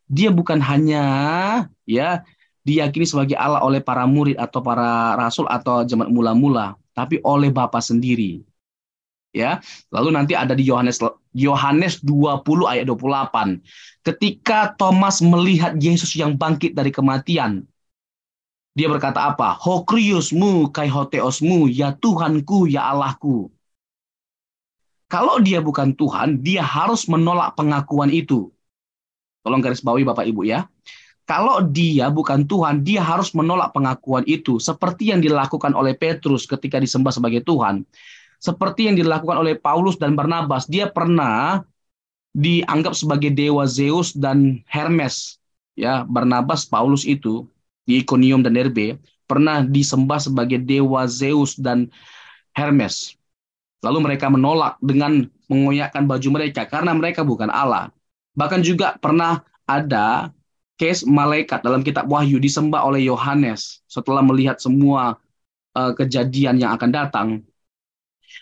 Dia bukan hanya ya diyakini sebagai Allah oleh para murid atau para rasul atau jemaat mula-mula, tapi oleh Bapa sendiri. Ya, lalu nanti ada di Yohanes 20 ayat 28. Ketika Thomas melihat Yesus yang bangkit dari kematian, dia berkata apa? Hokriosmu kai hoteosmu, ya Tuhanku, ya Allahku. Kalau dia bukan Tuhan, dia harus menolak pengakuan itu. Tolong garis bawahi Bapak Ibu ya. Kalau dia bukan Tuhan, dia harus menolak pengakuan itu. Seperti yang dilakukan oleh Petrus ketika disembah sebagai Tuhan. Seperti yang dilakukan oleh Paulus dan Barnabas. Dia pernah dianggap sebagai dewa Zeus dan Hermes. Ya, Barnabas, Paulus itu di Iconium dan Derbe pernah disembah sebagai dewa Zeus dan Hermes. Lalu mereka menolak dengan mengoyakkan baju mereka karena mereka bukan Allah. Bahkan juga pernah ada case malaikat dalam kitab Wahyu disembah oleh Yohanes setelah melihat semua kejadian yang akan datang.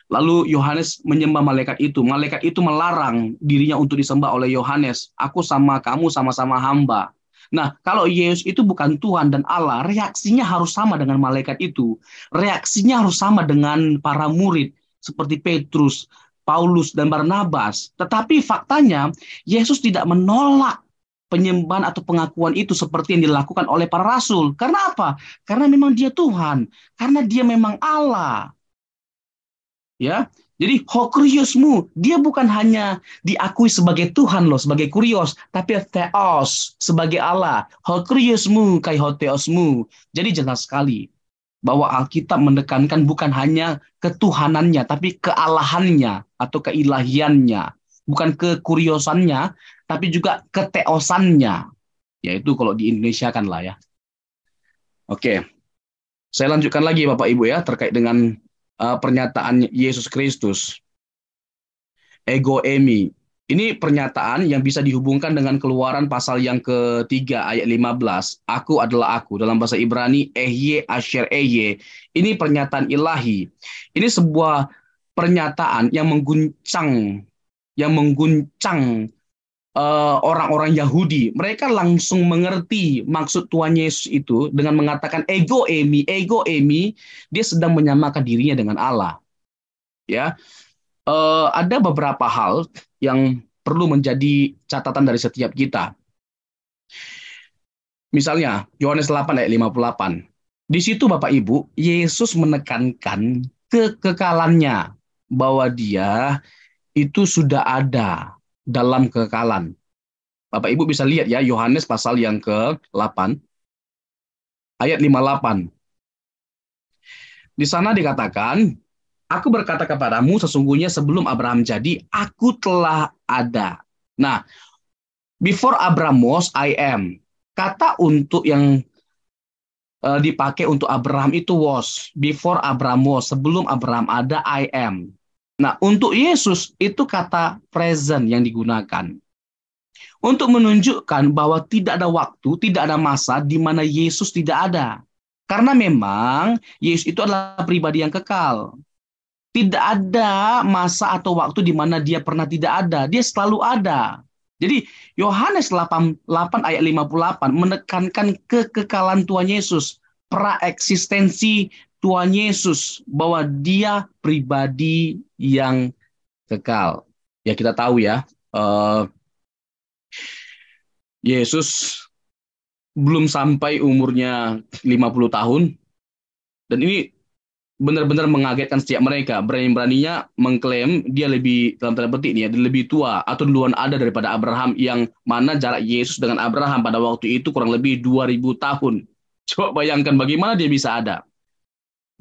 Lalu Yohanes menyembah malaikat itu. Malaikat itu melarang dirinya untuk disembah oleh Yohanes. Aku sama kamu sama-sama hamba. Nah, kalau Yesus itu bukan Tuhan dan Allah, reaksinya harus sama dengan malaikat itu. Reaksinya harus sama dengan para murid seperti Petrus, Paulus, dan Barnabas. Tetapi faktanya, Yesus tidak menolak penyembahan atau pengakuan itu seperti yang dilakukan oleh para rasul. Karena apa? Karena memang dia Tuhan. Karena dia memang Allah. Ya, jadi hokriosmu, dia bukan hanya diakui sebagai Tuhan loh, sebagai kurios, tapi theos, sebagai Allah. Hokriosmu kai hoteosmu. Jadi jelas sekali bahwa Alkitab menekankan bukan hanya ketuhanannya, tapi kealahannya atau keilahiannya. Bukan kekuriosannya, tapi juga keteosannya. Yaitu kalau di Indonesia kan lah ya. Oke, saya lanjutkan lagi Bapak Ibu ya, terkait dengan pernyataan Yesus Kristus. ego emi. Ini pernyataan yang bisa dihubungkan dengan Keluaran pasal yang ketiga ayat 15. Aku adalah aku. Dalam bahasa Ibrani, ehye asher ehye. Ini pernyataan ilahi. Ini sebuah pernyataan yang mengguncang orang-orang Yahudi. Mereka langsung mengerti maksud Tuhan Yesus itu dengan mengatakan ego emi, ego emi. Dia sedang menyamakan dirinya dengan Allah. Ya, ada beberapa hal yang perlu menjadi catatan dari setiap kita. Misalnya, Yohanes 8 ayat 58. Di situ Bapak Ibu, Yesus menekankan kekekalannya, bahwa dia itu sudah ada dalam kekekalan. Bapak Ibu bisa lihat ya, Yohanes pasal yang ke-8, ayat 58. Di sana dikatakan, aku berkata kepadamu, sesungguhnya sebelum Abraham jadi, aku telah ada. Nah, before Abraham was, I am. Kata untuk yang dipakai untuk Abraham itu was. Before Abraham was, sebelum Abraham ada, I am. Nah, untuk Yesus itu kata present yang digunakan. Untuk menunjukkan bahwa tidak ada waktu, tidak ada masa di mana Yesus tidak ada. Karena memang Yesus itu adalah pribadi yang kekal. Tidak ada masa atau waktu di mana dia pernah tidak ada. Dia selalu ada. Jadi Yohanes 8 ayat 58 menekankan kekekalan Tuhan Yesus, praeksistensi Tuhan Yesus, bahwa dia pribadi yang kekal. Ya, kita tahu ya, Yesus belum sampai umurnya 50 tahun, dan ini benar-benar mengagetkan setiap mereka. Berani-beraninya mengklaim dia lebih, dalam tanda petik nih ya, dia lebih tua atau duluan ada daripada Abraham, yang mana jarak Yesus dengan Abraham pada waktu itu kurang lebih 2000 tahun. Coba bayangkan bagaimana dia bisa ada.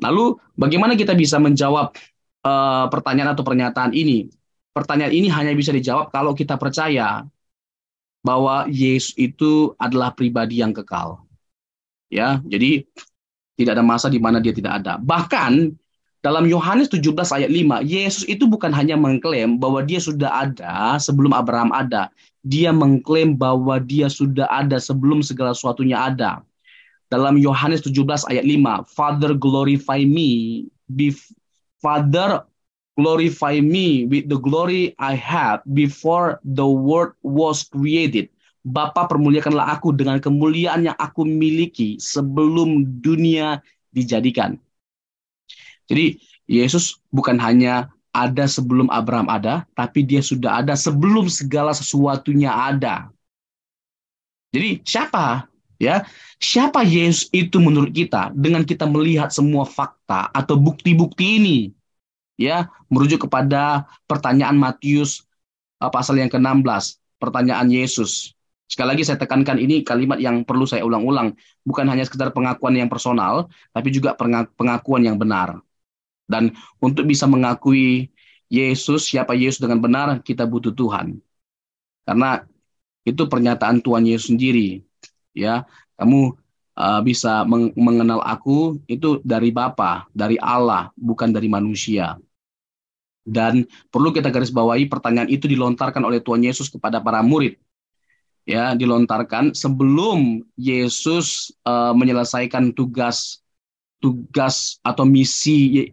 Lalu bagaimana kita bisa menjawab pertanyaan atau pernyataan ini? Pertanyaan ini hanya bisa dijawab kalau kita percaya bahwa Yesus itu adalah pribadi yang kekal. Ya, jadi tidak ada masa di mana dia tidak ada. Bahkan dalam Yohanes 17 ayat 5, Yesus itu bukan hanya mengklaim bahwa dia sudah ada sebelum Abraham ada. Dia mengklaim bahwa dia sudah ada sebelum segala sesuatunya ada. Dalam Yohanes 17 ayat 5, Father glorify me, Father glorify me with the glory I had before the world was created. Bapa, permuliakanlah aku dengan kemuliaan yang aku miliki sebelum dunia dijadikan. Jadi Yesus bukan hanya ada sebelum Abraham ada, tapi dia sudah ada sebelum segala sesuatunya ada. Jadi siapa? Ya, siapa Yesus itu menurut kita? Dengan kita melihat semua fakta atau bukti-bukti ini, ya, merujuk kepada pertanyaan Matius pasal yang ke-16, pertanyaan Yesus. Sekali lagi saya tekankan, ini kalimat yang perlu saya ulang-ulang. Bukan hanya sekedar pengakuan yang personal, tapi juga pengakuan yang benar. Dan untuk bisa mengakui Yesus, siapa Yesus dengan benar, kita butuh Tuhan. Karena itu pernyataan Tuhan Yesus sendiri. Ya, kamu bisa mengenal aku itu dari Bapa, dari Allah, bukan dari manusia. Dan perlu kita garis bawahi, pertanyaan itu dilontarkan oleh Tuhan Yesus kepada para murid. Ya, dilontarkan sebelum Yesus menyelesaikan tugas atau misi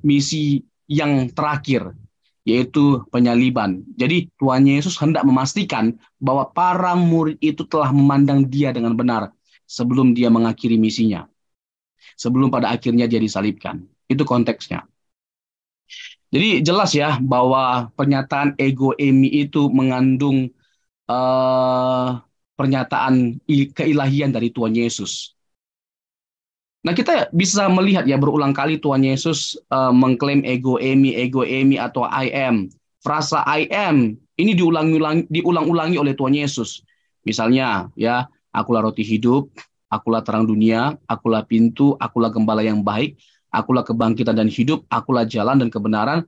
yang terakhir, yaitu penyaliban. Jadi Tuhan Yesus hendak memastikan bahwa para murid itu telah memandang dia dengan benar sebelum dia mengakhiri misinya, sebelum pada akhirnya dia disalibkan. Itu konteksnya. Jadi jelas ya bahwa pernyataan ego emi itu mengandung pernyataan keilahian dari Tuhan Yesus. Nah, kita bisa melihat ya, berulang kali Tuhan Yesus mengklaim ego emi atau I am. Frasa I am ini diulang-ulangi oleh Tuhan Yesus. Misalnya ya, akulah roti hidup, akulah terang dunia, akulah pintu, akulah gembala yang baik, akulah kebangkitan dan hidup, akulah jalan dan kebenaran,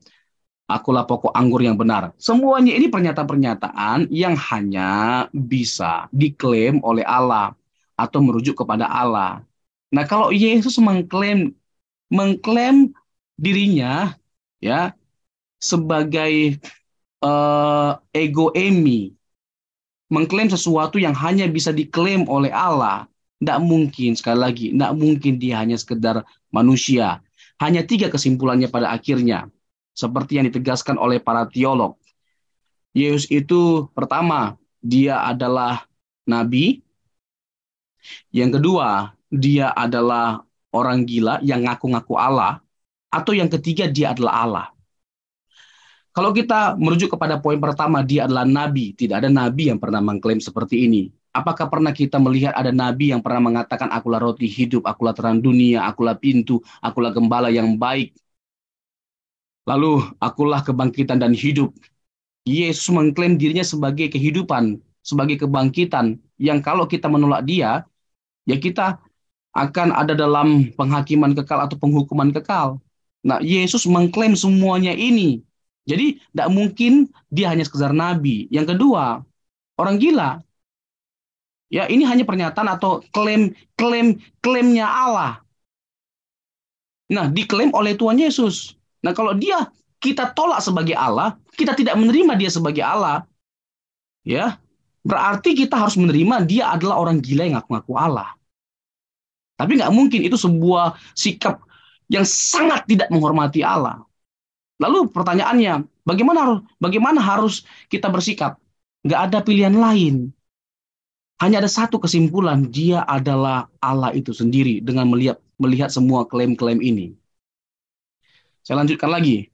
akulah pokok anggur yang benar. Semuanya ini pernyataan-pernyataan yang hanya bisa diklaim oleh Allah atau merujuk kepada Allah. Nah, kalau Yesus mengklaim dirinya ya sebagai ego emi, mengklaim sesuatu yang hanya bisa diklaim oleh Allah. Tidak mungkin, sekali lagi, tidak mungkin dia hanya sekedar manusia. Hanya 3 kesimpulannya pada akhirnya. Seperti yang ditegaskan oleh para teolog. Yesus itu pertama, dia adalah nabi. Yang kedua, dia adalah orang gila yang ngaku-ngaku Allah. Atau yang ketiga, dia adalah Allah. Kalau kita merujuk kepada poin pertama, dia adalah nabi. Tidak ada nabi yang pernah mengklaim seperti ini. Apakah pernah kita melihat ada nabi yang pernah mengatakan, akulah roti hidup, akulah terang dunia, akulah pintu, akulah gembala yang baik. Lalu, akulah kebangkitan dan hidup. Yesus mengklaim dirinya sebagai kehidupan, sebagai kebangkitan, yang kalau kita menolak dia, ya kita akan ada dalam penghakiman kekal atau penghukuman kekal. Nah, Yesus mengklaim semuanya ini. Jadi, tidak mungkin dia hanya sekedar nabi. Yang kedua, orang gila. Ya, ini hanya pernyataan atau klaimnya Allah. Nah, diklaim oleh Tuhan Yesus. Nah, kalau kita tolak sebagai Allah, kita tidak menerima dia sebagai Allah, ya, berarti kita harus menerima dia adalah orang gila yang ngaku-ngaku Allah. Tapi nggak mungkin, itu sebuah sikap yang sangat tidak menghormati Allah. Lalu pertanyaannya, bagaimana harus kita bersikap? Nggak ada pilihan lain. Hanya ada satu kesimpulan, dia adalah Allah itu sendiri dengan melihat semua klaim-klaim ini. Saya lanjutkan lagi.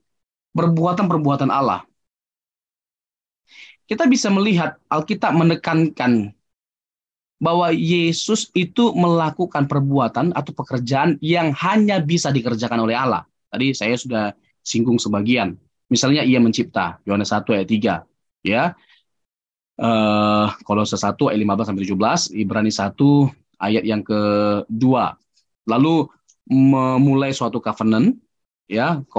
Perbuatan-perbuatan Allah. Kita bisa melihat Alkitab menekankan bahwa Yesus itu melakukan perbuatan atau pekerjaan yang hanya bisa dikerjakan oleh Allah. Tadi saya sudah singgung sebagian. Misalnya ia mencipta, Yohanes 1 ayat 3. Ya. Kolose 1 ayat 15-17, Ibrani 1 ayat yang kedua. Lalu memulai suatu covenant, ya, 1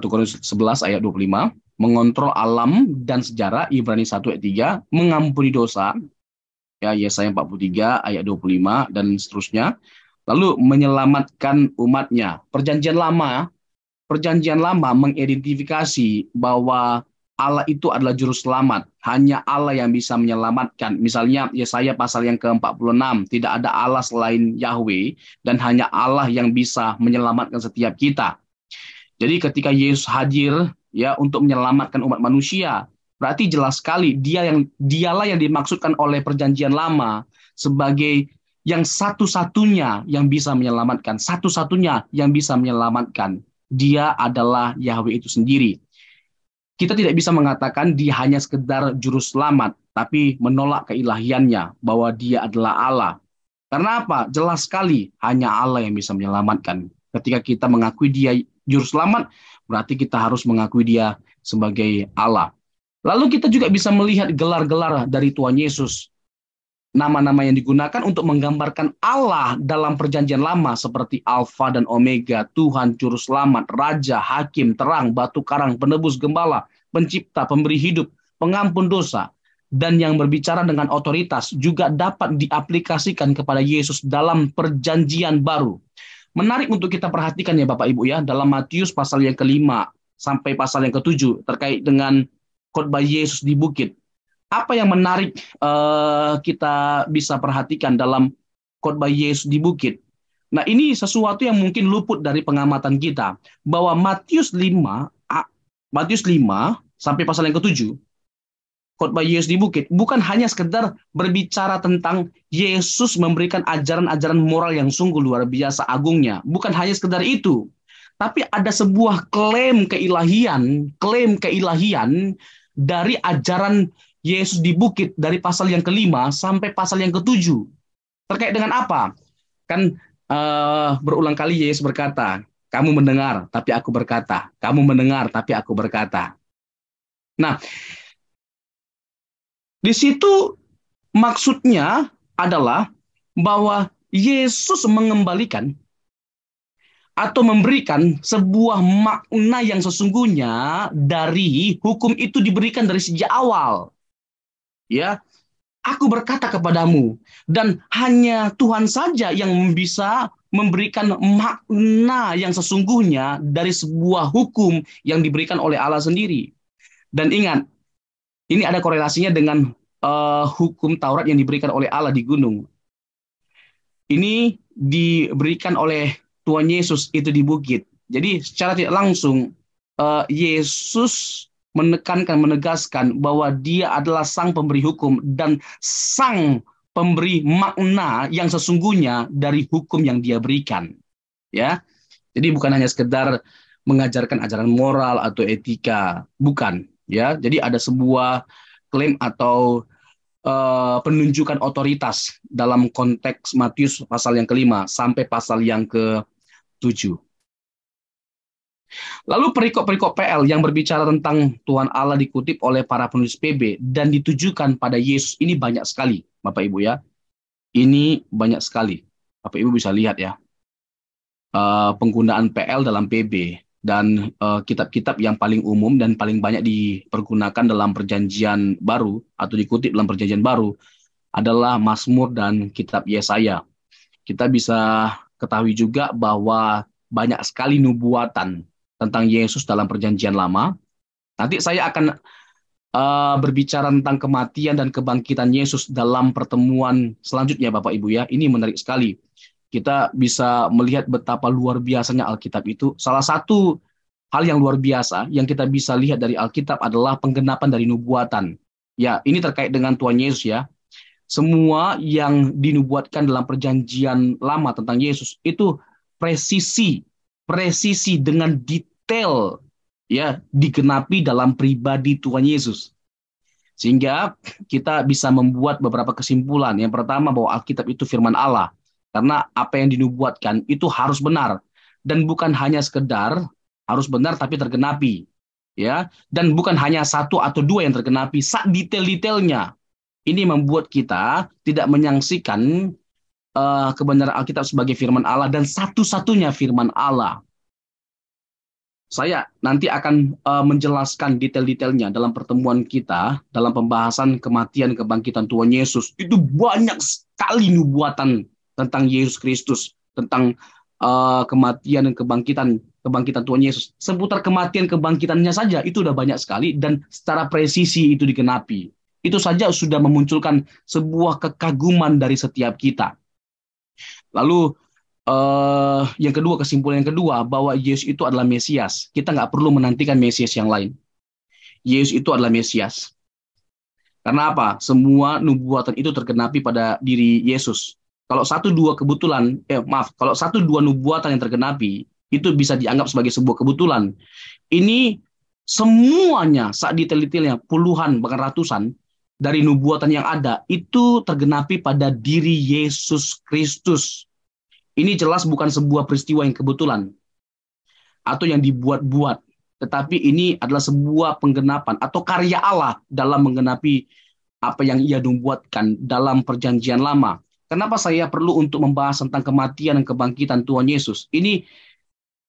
Korintus 11 ayat 25, mengontrol alam dan sejarah, Ibrani 1 ayat 3, mengampuni dosa, ya, Yesaya 43 ayat 25 dan seterusnya. Lalu menyelamatkan umatnya. Perjanjian lama mengidentifikasi bahwa Allah itu adalah juru selamat. Hanya Allah yang bisa menyelamatkan. Misalnya Yesaya pasal yang ke-46, tidak ada Allah selain Yahweh dan hanya Allah yang bisa menyelamatkan setiap kita. Jadi ketika Yesus hadir, ya, untuk menyelamatkan umat manusia, berarti jelas sekali dialah yang dimaksudkan oleh perjanjian lama sebagai yang satu-satunya yang bisa menyelamatkan, satu-satunya yang bisa menyelamatkan. Dia adalah Yahweh itu sendiri. Kita tidak bisa mengatakan dia hanya sekedar juru selamat, tapi menolak keilahiannya bahwa dia adalah Allah. Karena apa? Jelas sekali hanya Allah yang bisa menyelamatkan. Ketika kita mengakui dia juru selamat, berarti kita harus mengakui dia sebagai Allah. Lalu kita juga bisa melihat gelar-gelar dari Tuhan Yesus. Nama-nama yang digunakan untuk menggambarkan Allah dalam perjanjian lama seperti Alfa dan Omega, Tuhan, Juru Selamat, Raja, Hakim, Terang, Batu Karang, Penebus, Gembala, Pencipta, Pemberi Hidup, Pengampun Dosa, dan yang berbicara dengan otoritas juga dapat diaplikasikan kepada Yesus dalam perjanjian baru. Menarik untuk kita perhatikan ya Bapak Ibu ya, dalam Matius pasal yang ke-5 sampai pasal yang ke-7 terkait dengan khotbah Yesus di bukit. Apa yang menarik kita bisa perhatikan dalam khotbah Yesus di bukit? Nah, ini sesuatu yang mungkin luput dari pengamatan kita, bahwa Matius 5 sampai pasal yang ke-7, khotbah Yesus di bukit, bukan hanya sekedar berbicara tentang Yesus memberikan ajaran-ajaran moral yang sungguh luar biasa agungnya. Bukan hanya sekedar itu, tapi ada sebuah klaim keilahian dari ajaran Yesus di bukit dari pasal yang ke-5 sampai pasal yang ke-7. Terkait dengan apa? Kan berulang kali Yesus berkata, kamu mendengar, tapi aku berkata. Kamu mendengar, tapi aku berkata. Nah, di situ maksudnya adalah bahwa Yesus mengembalikan atau memberikan sebuah makna yang sesungguhnya dari hukum itu diberikan dari sejak awal. Ya, aku berkata kepadamu, dan hanya Tuhan saja yang bisa memberikan makna yang sesungguhnya dari sebuah hukum yang diberikan oleh Allah sendiri. Dan ingat, ini ada korelasinya dengan hukum Taurat yang diberikan oleh Allah di gunung. Ini diberikan oleh Tuhan Yesus itu di bukit. Jadi secara tidak langsung Yesus menegaskan bahwa dia adalah sang pemberi hukum dan sang pemberi makna yang sesungguhnya dari hukum yang dia berikan. Ya, jadi bukan hanya sekedar mengajarkan ajaran moral atau etika, bukan. Ya, jadi ada sebuah klaim atau penunjukan otoritas dalam konteks Matius pasal yang ke-5 sampai pasal yang ke-7. Lalu perikop-perikop PL yang berbicara tentang Tuhan Allah dikutip oleh para penulis PB dan ditujukan pada Yesus ini banyak sekali, Bapak Ibu ya. Ini banyak sekali. Bapak Ibu bisa lihat ya. Penggunaan PL dalam PB dan kitab-kitab yang paling umum dan paling banyak dipergunakan dalam perjanjian baru atau dikutip dalam perjanjian baru adalah Mazmur dan kitab Yesaya. Kita bisa ketahui juga bahwa banyak sekali nubuatan tentang Yesus dalam perjanjian lama. Nanti saya akan berbicara tentang kematian dan kebangkitan Yesus dalam pertemuan selanjutnya, Bapak Ibu ya. Ini menarik sekali. Kita bisa melihat betapa luar biasanya Alkitab itu. Salah satu hal yang luar biasa yang kita bisa lihat dari Alkitab adalah penggenapan dari nubuatan. Ya, ini terkait dengan Tuhan Yesus ya. Semua yang dinubuatkan dalam perjanjian lama tentang Yesus itu presisi dengan detail ya digenapi dalam pribadi Tuhan Yesus. Sehingga kita bisa membuat beberapa kesimpulan. Yang pertama bahwa Alkitab itu firman Allah. Karena apa yang dinubuatkan itu harus benar dan bukan hanya sekedar harus benar tapi tergenapi, ya. Dan bukan hanya satu atau dua yang tergenapi, detail-detailnya. Ini membuat kita tidak menyaksikan kebenaran Alkitab sebagai firman Allah dan satu-satunya firman Allah. Saya nanti akan menjelaskan detail-detailnya dalam pertemuan kita dalam pembahasan kematian kebangkitan Tuhan Yesus. Itu banyak sekali nubuatan tentang Yesus Kristus, tentang kematian dan kebangkitan Tuhan Yesus. Seputar kematian kebangkitannya saja itu udah banyak sekali dan secara presisi itu digenapi. Itu saja sudah memunculkan sebuah kekaguman dari setiap kita. Lalu yang kedua, kesimpulan yang kedua bahwa Yesus itu adalah Mesias. Kita nggak perlu menantikan Mesias yang lain. Yesus itu adalah Mesias. Karena apa? Semua nubuatan itu tergenapi pada diri Yesus. Kalau kalau satu dua nubuatan yang tergenapi, itu bisa dianggap sebagai sebuah kebetulan. Ini semuanya, saat detail-detailnya, puluhan, bahkan ratusan, dari nubuatan yang ada, itu tergenapi pada diri Yesus Kristus. Ini jelas bukan sebuah peristiwa yang kebetulan, atau yang dibuat-buat. Tetapi ini adalah sebuah penggenapan, atau karya Allah dalam menggenapi apa yang ia nubuatkan dalam perjanjian lama. Kenapa saya perlu untuk membahas tentang kematian dan kebangkitan Tuhan Yesus? Ini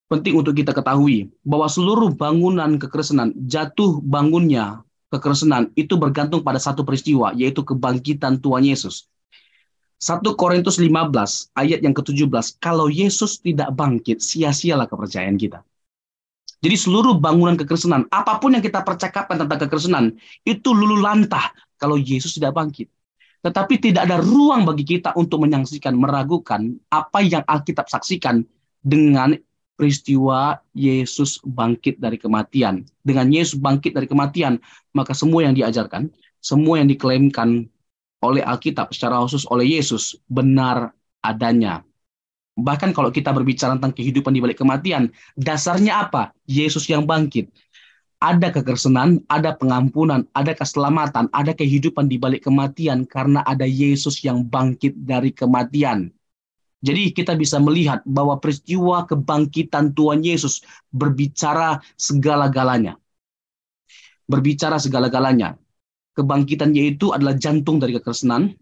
penting untuk kita ketahui bahwa seluruh bangunan kekristenan, jatuh bangunnya kekristenan itu bergantung pada satu peristiwa, yaitu kebangkitan Tuhan Yesus. 1 Korintus 15 ayat yang ke-17, kalau Yesus tidak bangkit, sia-sialah kepercayaan kita. Jadi seluruh bangunan kekristenan, apapun yang kita percakapkan tentang kekristenan, itu luluh lantah kalau Yesus tidak bangkit. Tetapi tidak ada ruang bagi kita untuk menyaksikan, meragukan apa yang Alkitab saksikan dengan peristiwa Yesus bangkit dari kematian. Dengan Yesus bangkit dari kematian, maka semua yang diajarkan, semua yang diklaimkan oleh Alkitab, secara khusus oleh Yesus, benar adanya. Bahkan kalau kita berbicara tentang kehidupan di balik kematian, dasarnya apa? Yesus yang bangkit. Ada kekristenan, ada pengampunan, ada keselamatan, ada kehidupan di balik kematian karena ada Yesus yang bangkit dari kematian. Jadi kita bisa melihat bahwa peristiwa kebangkitan Tuhan Yesus berbicara segala-galanya. Berbicara segala-galanya. Kebangkitannya itu adalah jantung dari kekristenan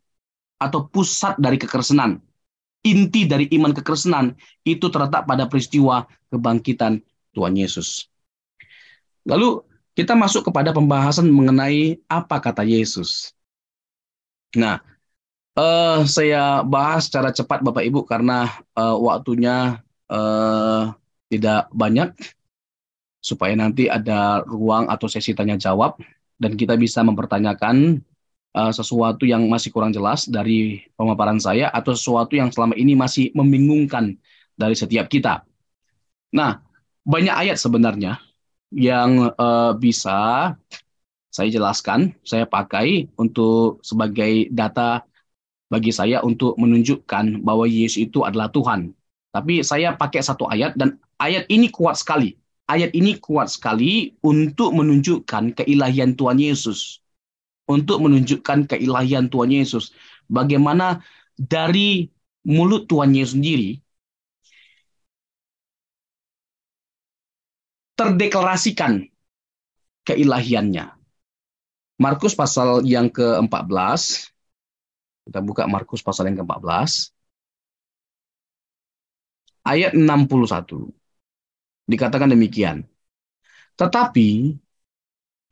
atau pusat dari kekristenan. Inti dari iman kekristenan itu terletak pada peristiwa kebangkitan Tuhan Yesus. Lalu kita masuk kepada pembahasan mengenai apa kata Yesus. Nah, Saya bahas secara cepat Bapak Ibu karena waktunya tidak banyak, supaya nanti ada ruang atau sesi tanya jawab dan kita bisa mempertanyakan sesuatu yang masih kurang jelas dari pemaparan saya atau sesuatu yang selama ini masih membingungkan dari setiap kita. Nah, banyak ayat sebenarnya yang bisa saya jelaskan, saya pakai untuk sebagai data bagi saya untuk menunjukkan bahwa Yesus itu adalah Tuhan. Tapi saya pakai satu ayat dan ayat ini kuat sekali. Ayat ini kuat sekali untuk menunjukkan keilahian Tuhan Yesus. Untuk menunjukkan keilahian Tuhan Yesus. Bagaimana dari mulut Tuhan Yesus sendiri terdeklarasikan keilahiannya. Markus pasal yang ke-14. Kita buka Markus pasal yang ke-14. Ayat 61. Dikatakan demikian. Tetapi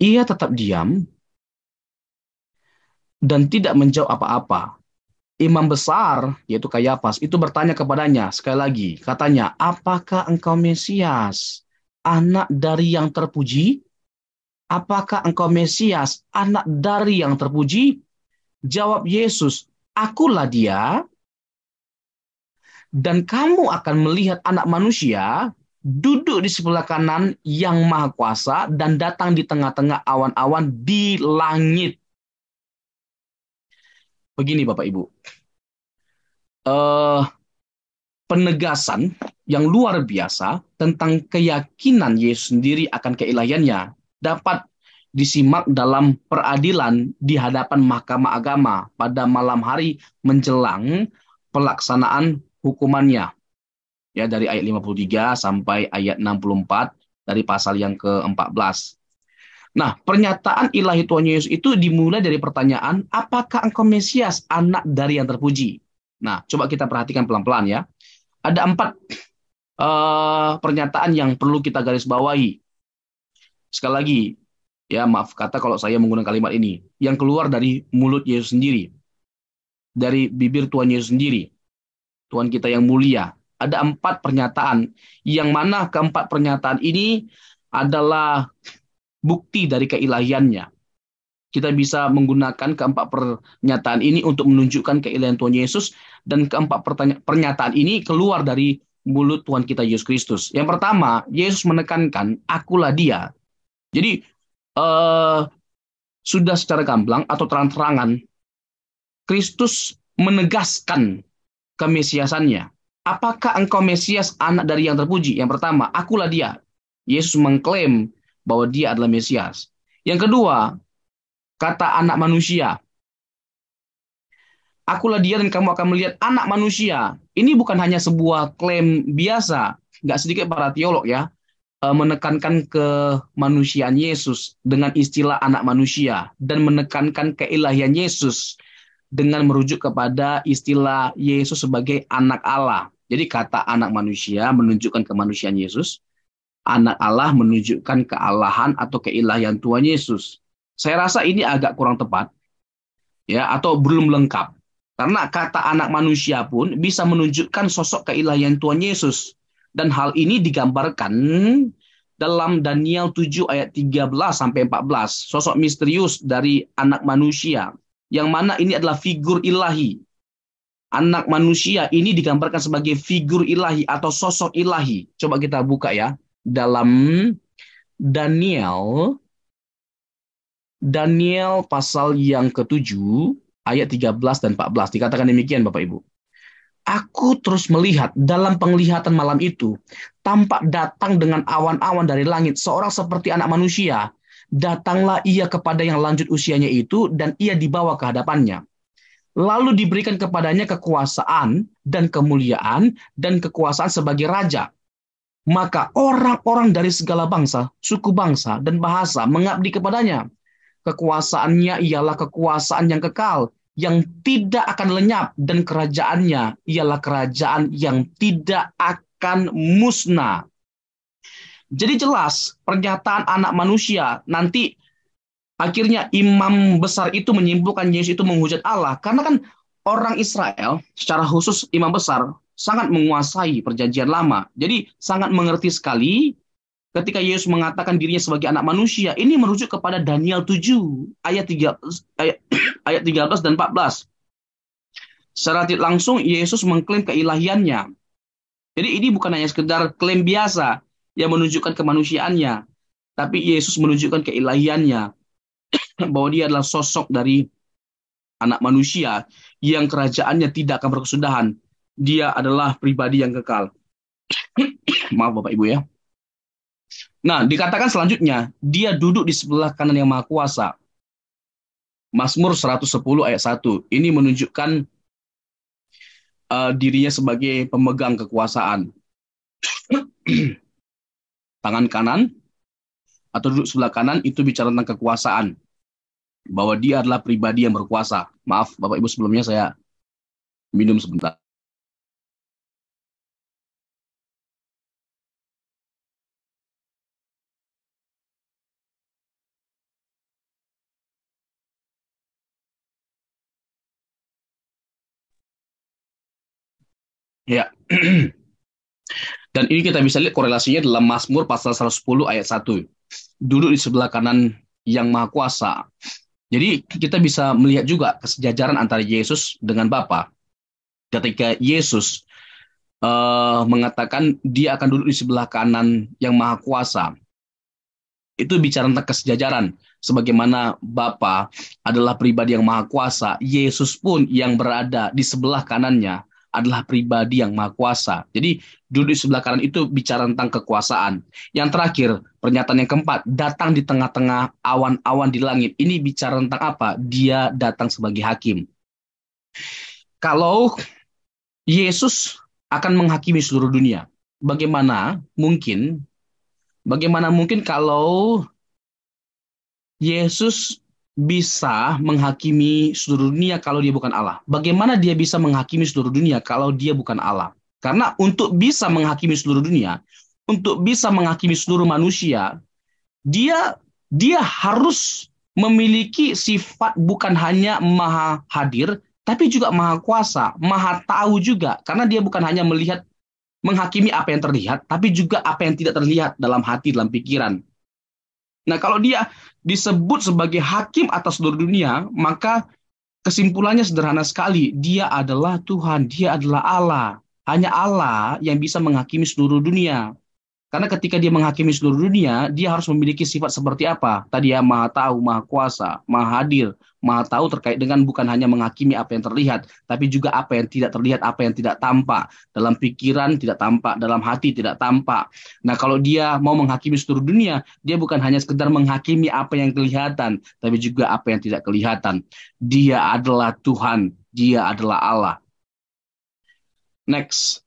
ia tetap diam dan tidak menjawab apa-apa. Imam besar, yaitu Kayafas, itu bertanya kepadanya, sekali lagi, katanya, apakah engkau Mesias, anak dari yang terpuji? Apakah engkau Mesias, anak dari yang terpuji? Jawab Yesus, akulah dia, dan kamu akan melihat anak manusia duduk di sebelah kanan yang maha kuasa dan datang di tengah-tengah awan-awan di langit. Begini Bapak Ibu, penegasan yang luar biasa tentang keyakinan Yesus sendiri akan keilahiannya dapat disimak dalam peradilan di hadapan Mahkamah Agama pada malam hari menjelang pelaksanaan hukumannya. Ya, dari ayat 53 sampai ayat 64 dari pasal yang ke-14. Nah, pernyataan ilahi Tuhan Yesus itu dimulai dari pertanyaan, apakah engkau Mesias, anak dari yang terpuji? Nah, coba kita perhatikan pelan-pelan ya. Ada 4 pernyataan yang perlu kita garis bawahi. Sekali lagi, ya maaf kata kalau saya menggunakan kalimat ini, yang keluar dari mulut Yesus sendiri, dari bibir Tuhan Yesus sendiri, Tuhan kita yang mulia. Ada 4 pernyataan, yang mana keempat pernyataan ini adalah bukti dari keilahiannya. Kita bisa menggunakan keempat pernyataan ini untuk menunjukkan keilahian Tuhan Yesus, dan keempat pernyataan ini keluar dari mulut Tuhan kita Yesus Kristus. Yang pertama, Yesus menekankan, akulah dia. Jadi, sudah secara gamblang atau terang-terangan, Kristus menegaskan kemesiasannya. Apakah engkau Mesias, anak dari yang terpuji? Yang pertama, akulah dia. Yesus mengklaim bahwa dia adalah Mesias. Yang kedua, kata anak manusia. Akulah dia dan kamu akan melihat anak manusia. Ini bukan hanya sebuah klaim biasa. Nggak sedikit para teolog ya, menekankan kemanusiaan Yesus dengan istilah anak manusia. Dan menekankan keilahian Yesus dengan merujuk kepada istilah Yesus sebagai anak Allah. Jadi kata anak manusia menunjukkan kemanusiaan Yesus. Anak Allah menunjukkan kealahan atau keilahian Tuhan Yesus. Saya rasa ini agak kurang tepat, ya, atau belum lengkap. Karena kata anak manusia pun bisa menunjukkan sosok keilahian Tuhan Yesus. Dan hal ini digambarkan dalam Daniel 7 ayat 13 sampai 14. Sosok misterius dari anak manusia, yang mana ini adalah figur ilahi. Anak manusia ini digambarkan sebagai figur ilahi atau sosok ilahi. Coba kita buka ya. Dalam Daniel pasal yang ke-7 ayat 13 dan 14 dikatakan demikian Bapak Ibu. Aku terus melihat dalam penglihatan malam itu tampak datang dengan awan-awan dari langit seorang seperti anak manusia. Datanglah ia kepada yang lanjut usianya itu dan ia dibawa ke hadapannya. Lalu diberikan kepadanya kekuasaan dan kemuliaan dan kekuasaan sebagai raja. Maka orang-orang dari segala bangsa, suku bangsa, dan bahasa mengabdi kepadanya. Kekuasaannya ialah kekuasaan yang kekal, yang tidak akan lenyap, dan kerajaannya ialah kerajaan yang tidak akan musnah. Jadi jelas, pernyataan anak manusia, nanti akhirnya imam besar itu menyimpulkan Yesus itu menghujat Allah. Karena kan orang Israel, secara khusus imam besar, sangat menguasai perjanjian lama. Jadi sangat mengerti sekali ketika Yesus mengatakan dirinya sebagai anak manusia. Ini merujuk kepada Daniel 7 ayat 3, ayat 13 dan 14. Secara tidak langsung Yesus mengklaim keilahiannya. Jadi ini bukan hanya sekedar klaim biasa yang menunjukkan kemanusiaannya, tapi Yesus menunjukkan keilahiannya, bahwa dia adalah sosok dari anak manusia yang kerajaannya tidak akan berkesudahan. Dia adalah pribadi yang kekal. Maaf Bapak Ibu ya. Nah, dikatakan selanjutnya, dia duduk di sebelah kanan yang Maha Kuasa. Mazmur 110 ayat 1. Ini menunjukkan dirinya sebagai pemegang kekuasaan. Tangan kanan atau duduk sebelah kanan itu bicara tentang kekuasaan. Bahwa dia adalah pribadi yang berkuasa. Maaf Bapak Ibu, sebelumnya saya minum sebentar. Ya. Dan ini kita bisa lihat korelasinya dalam Mazmur pasal 110 ayat 1. Duduk di sebelah kanan yang Maha Kuasa. Jadi kita bisa melihat juga kesejajaran antara Yesus dengan Bapa. Ketika Yesus mengatakan dia akan duduk di sebelah kanan yang Maha Kuasa, itu bicara tentang kesejajaran. Sebagaimana Bapa adalah pribadi yang Maha Kuasa, Yesus pun yang berada di sebelah kanannya adalah pribadi yang Maha Kuasa. Jadi duduk di sebelah kanan itu bicara tentang kekuasaan. Yang terakhir, pernyataan yang keempat, datang di tengah-tengah awan-awan di langit. Ini bicara tentang apa? Dia datang sebagai hakim. Kalau Yesus akan menghakimi seluruh dunia, bagaimana mungkin kalau Yesus bisa menghakimi seluruh dunia kalau dia bukan Allah? Bagaimana dia bisa menghakimi seluruh dunia kalau dia bukan Allah? Karena untuk bisa menghakimi seluruh dunia, untuk bisa menghakimi seluruh manusia, dia harus memiliki sifat bukan hanya maha hadir, tapi juga maha kuasa, maha tahu juga. Karena dia bukan hanya melihat, menghakimi apa yang terlihat, tapi juga apa yang tidak terlihat dalam hati, dalam pikiran. Nah, kalau dia disebut sebagai hakim atas seluruh dunia, maka kesimpulannya sederhana sekali. Dia adalah Tuhan, dia adalah Allah. Hanya Allah yang bisa menghakimi seluruh dunia. Karena ketika dia menghakimi seluruh dunia, dia harus memiliki sifat seperti apa? Tadi ya, maha tahu, maha kuasa, maha hadir, maha tahu terkait dengan bukan hanya menghakimi apa yang terlihat, tapi juga apa yang tidak terlihat, apa yang tidak tampak. Dalam pikiran tidak tampak, dalam hati tidak tampak. Nah, kalau dia mau menghakimi seluruh dunia, dia bukan hanya sekedar menghakimi apa yang kelihatan, tapi juga apa yang tidak kelihatan. Dia adalah Tuhan, dia adalah Allah. Next.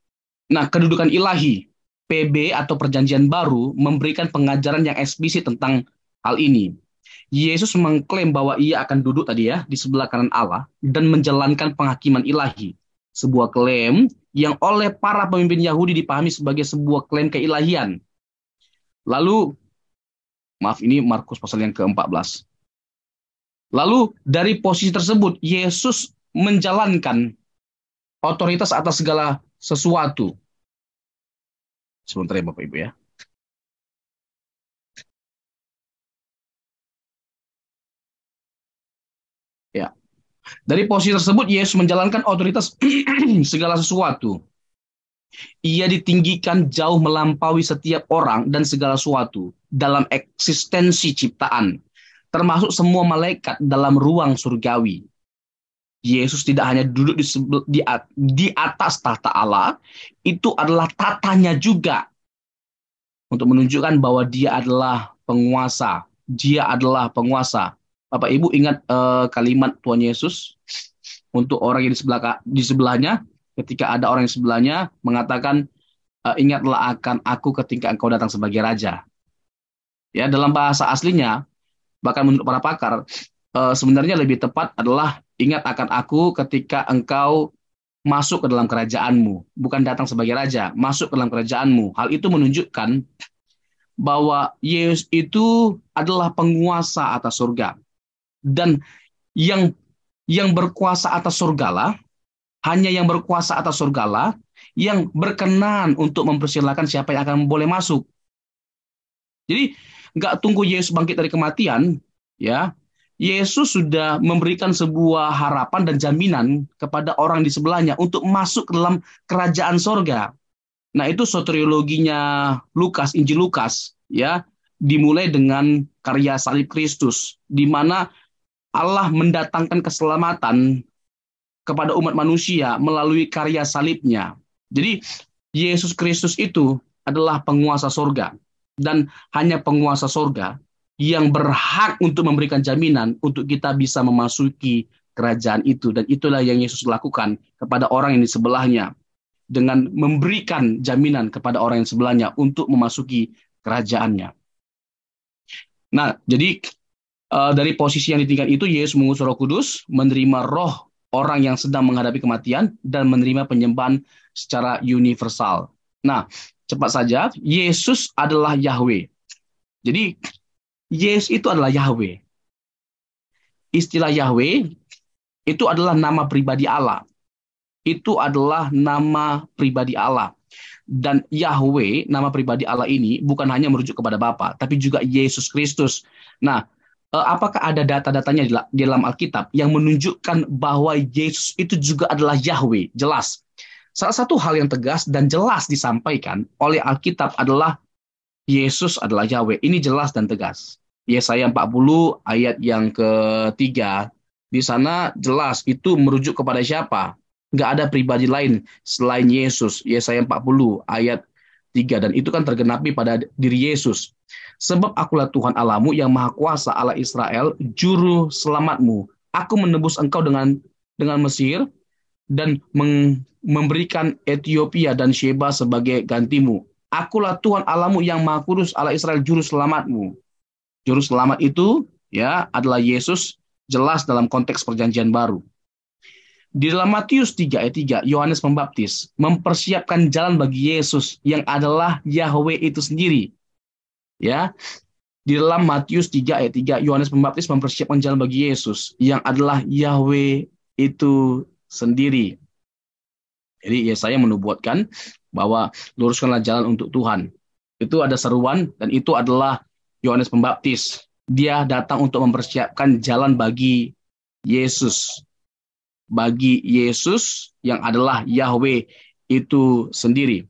Nah, kedudukan ilahi. PB atau Perjanjian Baru memberikan pengajaran yang eksplisit tentang hal ini. Yesus mengklaim bahwa ia akan duduk tadi ya di sebelah kanan Allah dan menjalankan penghakiman ilahi. Sebuah klaim yang oleh para pemimpin Yahudi dipahami sebagai sebuah klaim keilahian. Lalu, maaf ini Markus pasal yang ke-14. Lalu dari posisi tersebut Yesus menjalankan otoritas atas segala sesuatu. Sebentar ya Bapak Ibu ya. Ya. Dari posisi tersebut Yesus menjalankan otoritas segala sesuatu. Ia ditinggikan jauh melampaui setiap orang dan segala sesuatu dalam eksistensi ciptaan, termasuk semua malaikat dalam ruang surgawi. Yesus tidak hanya duduk di atas tahta Allah, itu adalah tatanya juga. Untuk menunjukkan bahwa dia adalah penguasa. Dia adalah penguasa. Bapak Ibu ingat kalimat Tuhan Yesus untuk orang yang di sebelahnya, ketika ada orang yang sebelahnya mengatakan, ingatlah akan aku ketika engkau datang sebagai raja. Ya, dalam bahasa aslinya, bahkan menurut para pakar, sebenarnya lebih tepat adalah ingat akan aku ketika engkau masuk ke dalam kerajaanmu, bukan datang sebagai raja, masuk ke dalam kerajaanmu. Hal itu menunjukkan bahwa Yesus itu adalah penguasa atas surga. Dan yang berkuasa atas surgalah hanya yang berkuasa atas surgalah yang berkenan untuk mempersilahkan siapa yang akan boleh masuk. Jadi nggak tunggu Yesus bangkit dari kematian, ya. Yesus sudah memberikan sebuah harapan dan jaminan kepada orang di sebelahnya untuk masuk ke dalam kerajaan sorga. Nah, itu soteriologinya Lukas, Injil Lukas, ya, dimulai dengan karya salib Kristus, di mana Allah mendatangkan keselamatan kepada umat manusia melalui karya salibnya. Jadi, Yesus Kristus itu adalah penguasa sorga, dan hanya penguasa sorga yang berhak untuk memberikan jaminan untuk kita bisa memasuki kerajaan itu. Dan itulah yang Yesus lakukan kepada orang yang di sebelahnya, dengan memberikan jaminan kepada orang yang sebelahnya untuk memasuki kerajaannya. Nah, jadi dari posisi yang ditinggalkan itu, Yesus mengutus Roh Kudus, menerima roh orang yang sedang menghadapi kematian, dan menerima penyembahan secara universal. Nah, cepat saja, Yesus adalah Yahweh. Jadi, Yesus itu adalah Yahweh. Istilah Yahweh itu adalah nama pribadi Allah. Itu adalah nama pribadi Allah. Dan Yahweh, nama pribadi Allah ini bukan hanya merujuk kepada Bapa, tapi juga Yesus Kristus. Nah, apakah ada data-datanya di dalam Alkitab yang menunjukkan bahwa Yesus itu juga adalah Yahweh? Jelas. Salah satu hal yang tegas dan jelas disampaikan oleh Alkitab adalah Yesus adalah Yahweh. Ini jelas dan tegas. Yesaya 40 ayat yang ketiga, di sana jelas itu merujuk kepada siapa? Nggak ada pribadi lain selain Yesus. Yesaya 40 ayat 3, dan itu kan tergenapi pada diri Yesus. Sebab akulah Tuhan Allahmu yang Maha Kuasa, Allah Israel, juru selamatmu. Aku menebus engkau dengan Mesir, dan memberikan Ethiopia dan Sheba sebagai gantimu. Akulah Tuhan Allahmu yang Maha Kudus, Allah Israel, juru selamatmu. Juru selamat itu, ya, adalah Yesus, jelas dalam konteks perjanjian baru. Di dalam Matius 3 ayat 3, Yohanes Pembaptis mempersiapkan jalan bagi Yesus yang adalah Yahweh itu sendiri. Ya. Di dalam Matius 3 ayat 3, Yohanes Pembaptis mempersiapkan jalan bagi Yesus yang adalah Yahweh itu sendiri. Jadi Yesaya menubuatkan bahwa luruskanlah jalan untuk Tuhan. Itu ada seruan, dan itu adalah Yohanes Pembaptis. Dia datang untuk mempersiapkan jalan bagi Yesus. Bagi Yesus yang adalah Yahweh itu sendiri.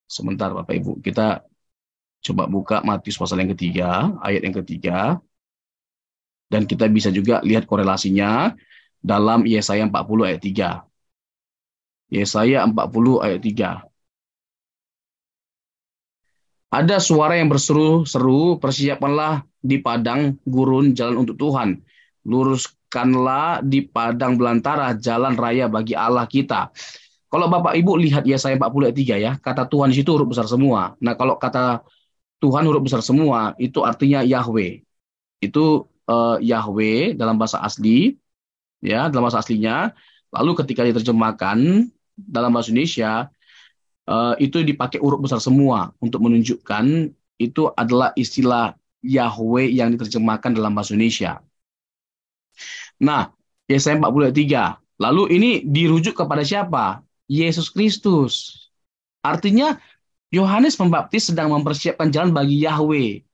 Sebentar Bapak Ibu, kita coba buka Matius pasal yang ketiga, ayat yang ketiga. Dan kita bisa juga lihat korelasinya dalam Yesaya 40 ayat 3. Yesaya 40 ayat 3. Ada suara yang berseru-seru, persiapkanlah di padang gurun jalan untuk Tuhan. Luruskanlah di padang belantara jalan raya bagi Allah kita. Kalau Bapak Ibu lihat Yesaya 40 ayat 3 ya, kata Tuhan di situ huruf besar semua. Nah, kalau kata Tuhan huruf besar semua, itu artinya Yahweh. Itu Yahweh dalam bahasa asli, ya, dalam bahasa aslinya. Lalu ketika diterjemahkan dalam bahasa Indonesia, itu dipakai huruf besar semua untuk menunjukkan itu adalah istilah Yahweh yang diterjemahkan dalam bahasa Indonesia. Nah, Yesaya 40 ayat 3. Lalu ini dirujuk kepada siapa? Yesus Kristus. Artinya Yohanes Pembaptis sedang mempersiapkan jalan bagi Yahweh.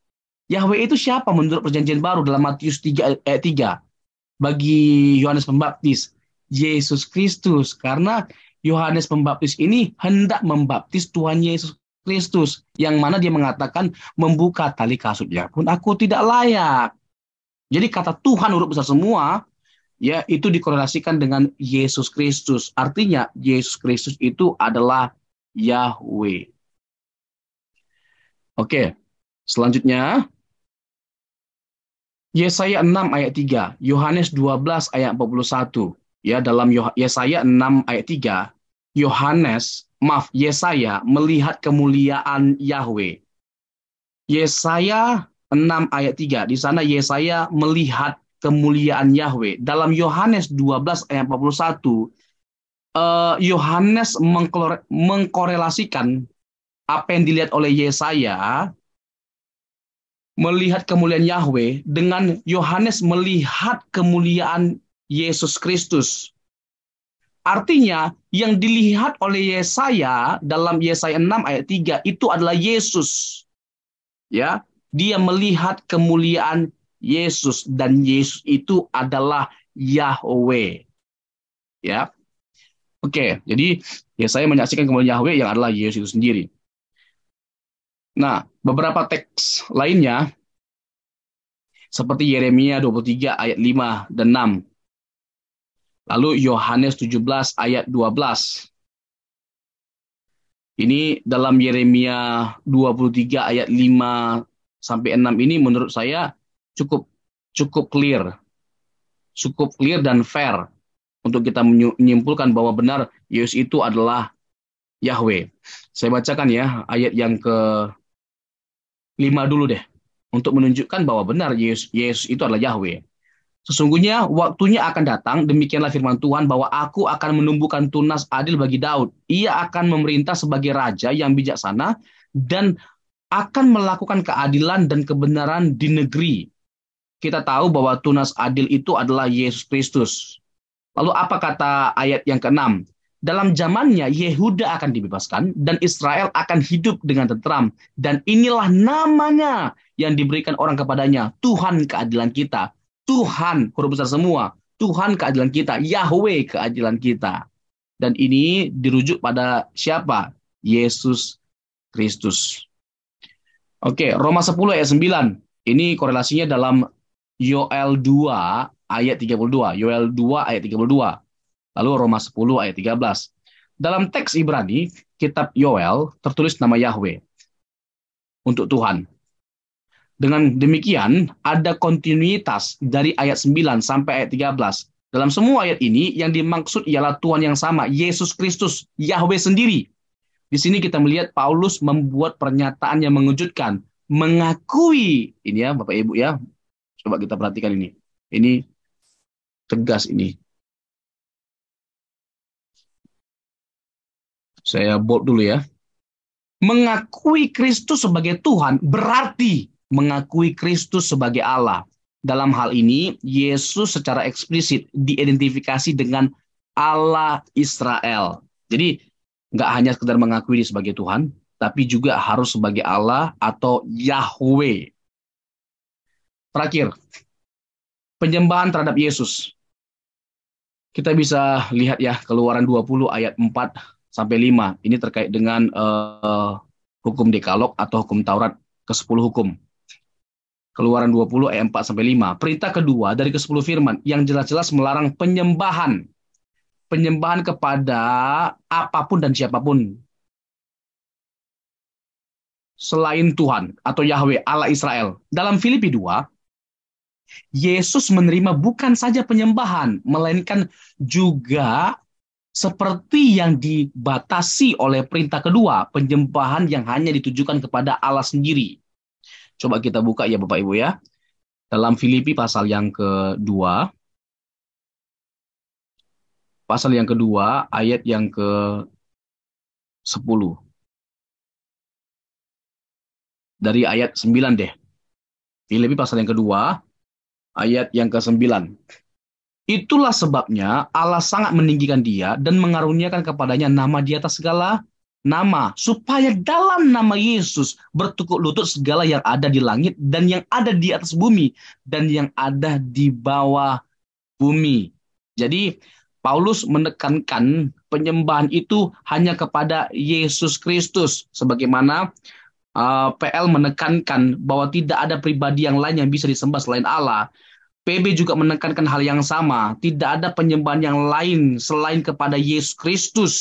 Yahweh itu siapa menurut perjanjian baru dalam Matius 3 ayat 3? Bagi Yohanes Pembaptis, Yesus Kristus. Karena Yohanes Pembaptis ini hendak membaptis Tuhan Yesus Kristus, yang mana dia mengatakan membuka tali kasutnya pun aku tidak layak. Jadi kata Tuhan huruf besar semua, ya, itu dikorelasikan dengan Yesus Kristus. Artinya Yesus Kristus itu adalah Yahweh. Oke, selanjutnya Yesaya 6 ayat 3, Yohanes 12 ayat 41. Ya, dalam Yesaya 6 ayat 3, Yesaya melihat kemuliaan Yahweh. Yesaya 6 ayat 3, di sana Yesaya melihat kemuliaan Yahweh. Dalam Yohanes 12 ayat 41, Yohanes mengkorelasikan apa yang dilihat oleh Yesaya melihat kemuliaan Yahweh dengan Yohanes melihat kemuliaan Yesus Kristus. Artinya yang dilihat oleh Yesaya dalam Yesaya 6 ayat 3 itu adalah Yesus. Ya, dia melihat kemuliaan Yesus dan Yesus itu adalah Yahweh. Ya. Oke, jadi Yesaya menyaksikan kemuliaan Yahweh yang adalah Yesus itu sendiri. Nah, beberapa teks lainnya seperti Yeremia 23 ayat 5 dan 6. Lalu Yohanes 17 ayat 12. Ini dalam Yeremia 23 ayat 5 sampai 6 ini menurut saya cukup clear. Cukup clear dan fair untuk kita menyimpulkan bahwa benar Yesus itu adalah Yahweh. Saya bacakan ya ayat yang ke-5 dulu deh. Untuk menunjukkan bahwa benar Yesus itu adalah Yahweh. Sesungguhnya waktunya akan datang, demikianlah firman Tuhan, bahwa aku akan menumbuhkan tunas adil bagi Daud. Ia akan memerintah sebagai raja yang bijaksana dan akan melakukan keadilan dan kebenaran di negeri. Kita tahu bahwa tunas adil itu adalah Yesus Kristus. Lalu apa kata ayat yang ke-6? Dalam zamannya Yehuda akan dibebaskan dan Israel akan hidup dengan tentram. Dan inilah namanya yang diberikan orang kepadanya, Tuhan keadilan kita. Tuhan, huruf besar semua, Tuhan keadilan kita, Yahweh keadilan kita. Dan ini dirujuk pada siapa? Yesus Kristus. Oke, Roma 10 ayat 9. Ini korelasinya dalam Yoel 2 ayat 32. Yoel 2 ayat 32. Lalu Roma 10 ayat 13. Dalam teks Ibrani, kitab Yoel, tertulis nama Yahweh untuk Tuhan. Dengan demikian, ada kontinuitas dari ayat 9 sampai ayat 13. Dalam semua ayat ini, yang dimaksud ialah Tuhan yang sama, Yesus Kristus, Yahweh sendiri. Di sini kita melihat Paulus membuat pernyataan yang mengejutkan, mengakui, ini ya Bapak Ibu ya, coba kita perhatikan ini. Ini tegas ini. Saya bold dulu ya. Mengakui Kristus sebagai Tuhan berarti mengakui Kristus sebagai Allah. Dalam hal ini, Yesus secara eksplisit diidentifikasi dengan Allah Israel. Jadi, nggak hanya sekedar mengakui dia sebagai Tuhan, tapi juga harus sebagai Allah atau Yahweh. Terakhir, penyembahan terhadap Yesus. Kita bisa lihat ya, Keluaran 20 ayat 4 sampai 5. Ini terkait dengan hukum Dekalog atau hukum Taurat ke-10 hukum. Keluaran 20 ayat 4 sampai 5. Perintah kedua dari ke-10 firman yang jelas-jelas melarang penyembahan. Penyembahan kepada apapun dan siapapun selain Tuhan atau Yahweh Allah Israel. Dalam Filipi 2, Yesus menerima bukan saja penyembahan, melainkan juga seperti yang dibatasi oleh perintah kedua, penyembahan yang hanya ditujukan kepada Allah sendiri. Coba kita buka ya Bapak Ibu ya. Dalam Filipi pasal yang kedua. Pasal yang kedua, ayat yang ke-10. Dari ayat 9 deh. Filipi pasal yang kedua, ayat yang ke-9. Itulah sebabnya Allah sangat meninggikan dia dan mengaruniakan kepadanya nama di atas segala nama, supaya dalam nama Yesus bertukuk lutut segala yang ada di langit dan yang ada di atas bumi dan yang ada di bawah bumi. Jadi Paulus menekankan penyembahan itu hanya kepada Yesus Kristus, sebagaimana PL menekankan bahwa tidak ada pribadi yang lain yang bisa disembah selain Allah. PB juga menekankan hal yang sama, tidak ada penyembahan yang lain selain kepada Yesus Kristus.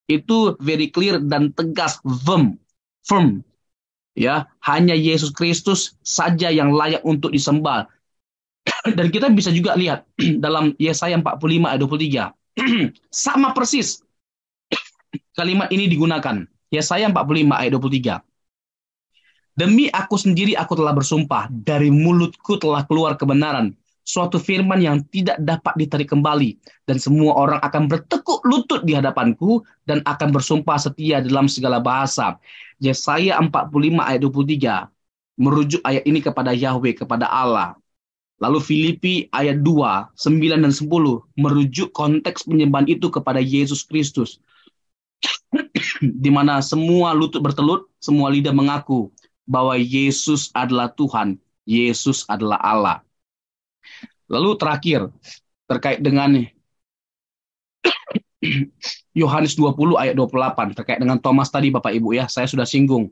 Itu very clear dan tegas, firm. Ya, hanya Yesus Kristus saja yang layak untuk disembah. Dan kita bisa juga lihat dalam Yesaya 45 ayat 23. Sama persis kalimat ini digunakan. Yesaya 45 ayat 23. Demi aku sendiri aku telah bersumpah, dari mulutku telah keluar kebenaran, suatu firman yang tidak dapat ditarik kembali, dan semua orang akan bertekuk lutut di hadapanku dan akan bersumpah setia dalam segala bahasa. Yesaya 45 ayat 23 merujuk ayat ini kepada Yahweh, kepada Allah. Lalu Filipi ayat 2, 9 dan 10 merujuk konteks penyembahan itu kepada Yesus Kristus. Di mana semua lutut bertelut, semua lidah mengaku bahwa Yesus adalah Tuhan, Yesus adalah Allah. Lalu terakhir, terkait dengan Yohanes 20 ayat 28, terkait dengan Thomas tadi Bapak Ibu ya, saya sudah singgung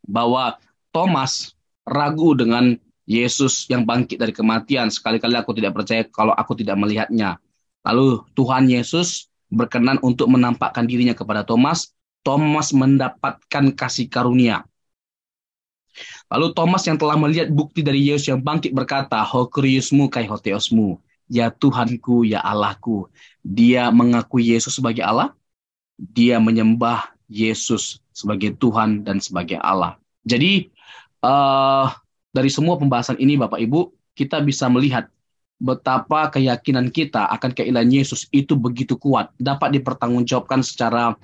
bahwa Thomas ragu dengan Yesus yang bangkit dari kematian. Sekali-kali aku tidak percaya kalau aku tidak melihatnya. Lalu Tuhan Yesus berkenan untuk menampakkan dirinya kepada Thomas. Thomas mendapatkan kasih karunia. Lalu Thomas yang telah melihat bukti dari Yesus yang bangkit berkata, Ho Kriusmu kai ho Theosmu, ya Tuhanku, ya Allahku. Dia mengakui Yesus sebagai Allah. Dia menyembah Yesus sebagai Tuhan dan sebagai Allah. Jadi dari semua pembahasan ini Bapak Ibu, kita bisa melihat betapa keyakinan kita akan keilahian Yesus itu begitu kuat, dapat dipertanggungjawabkan secara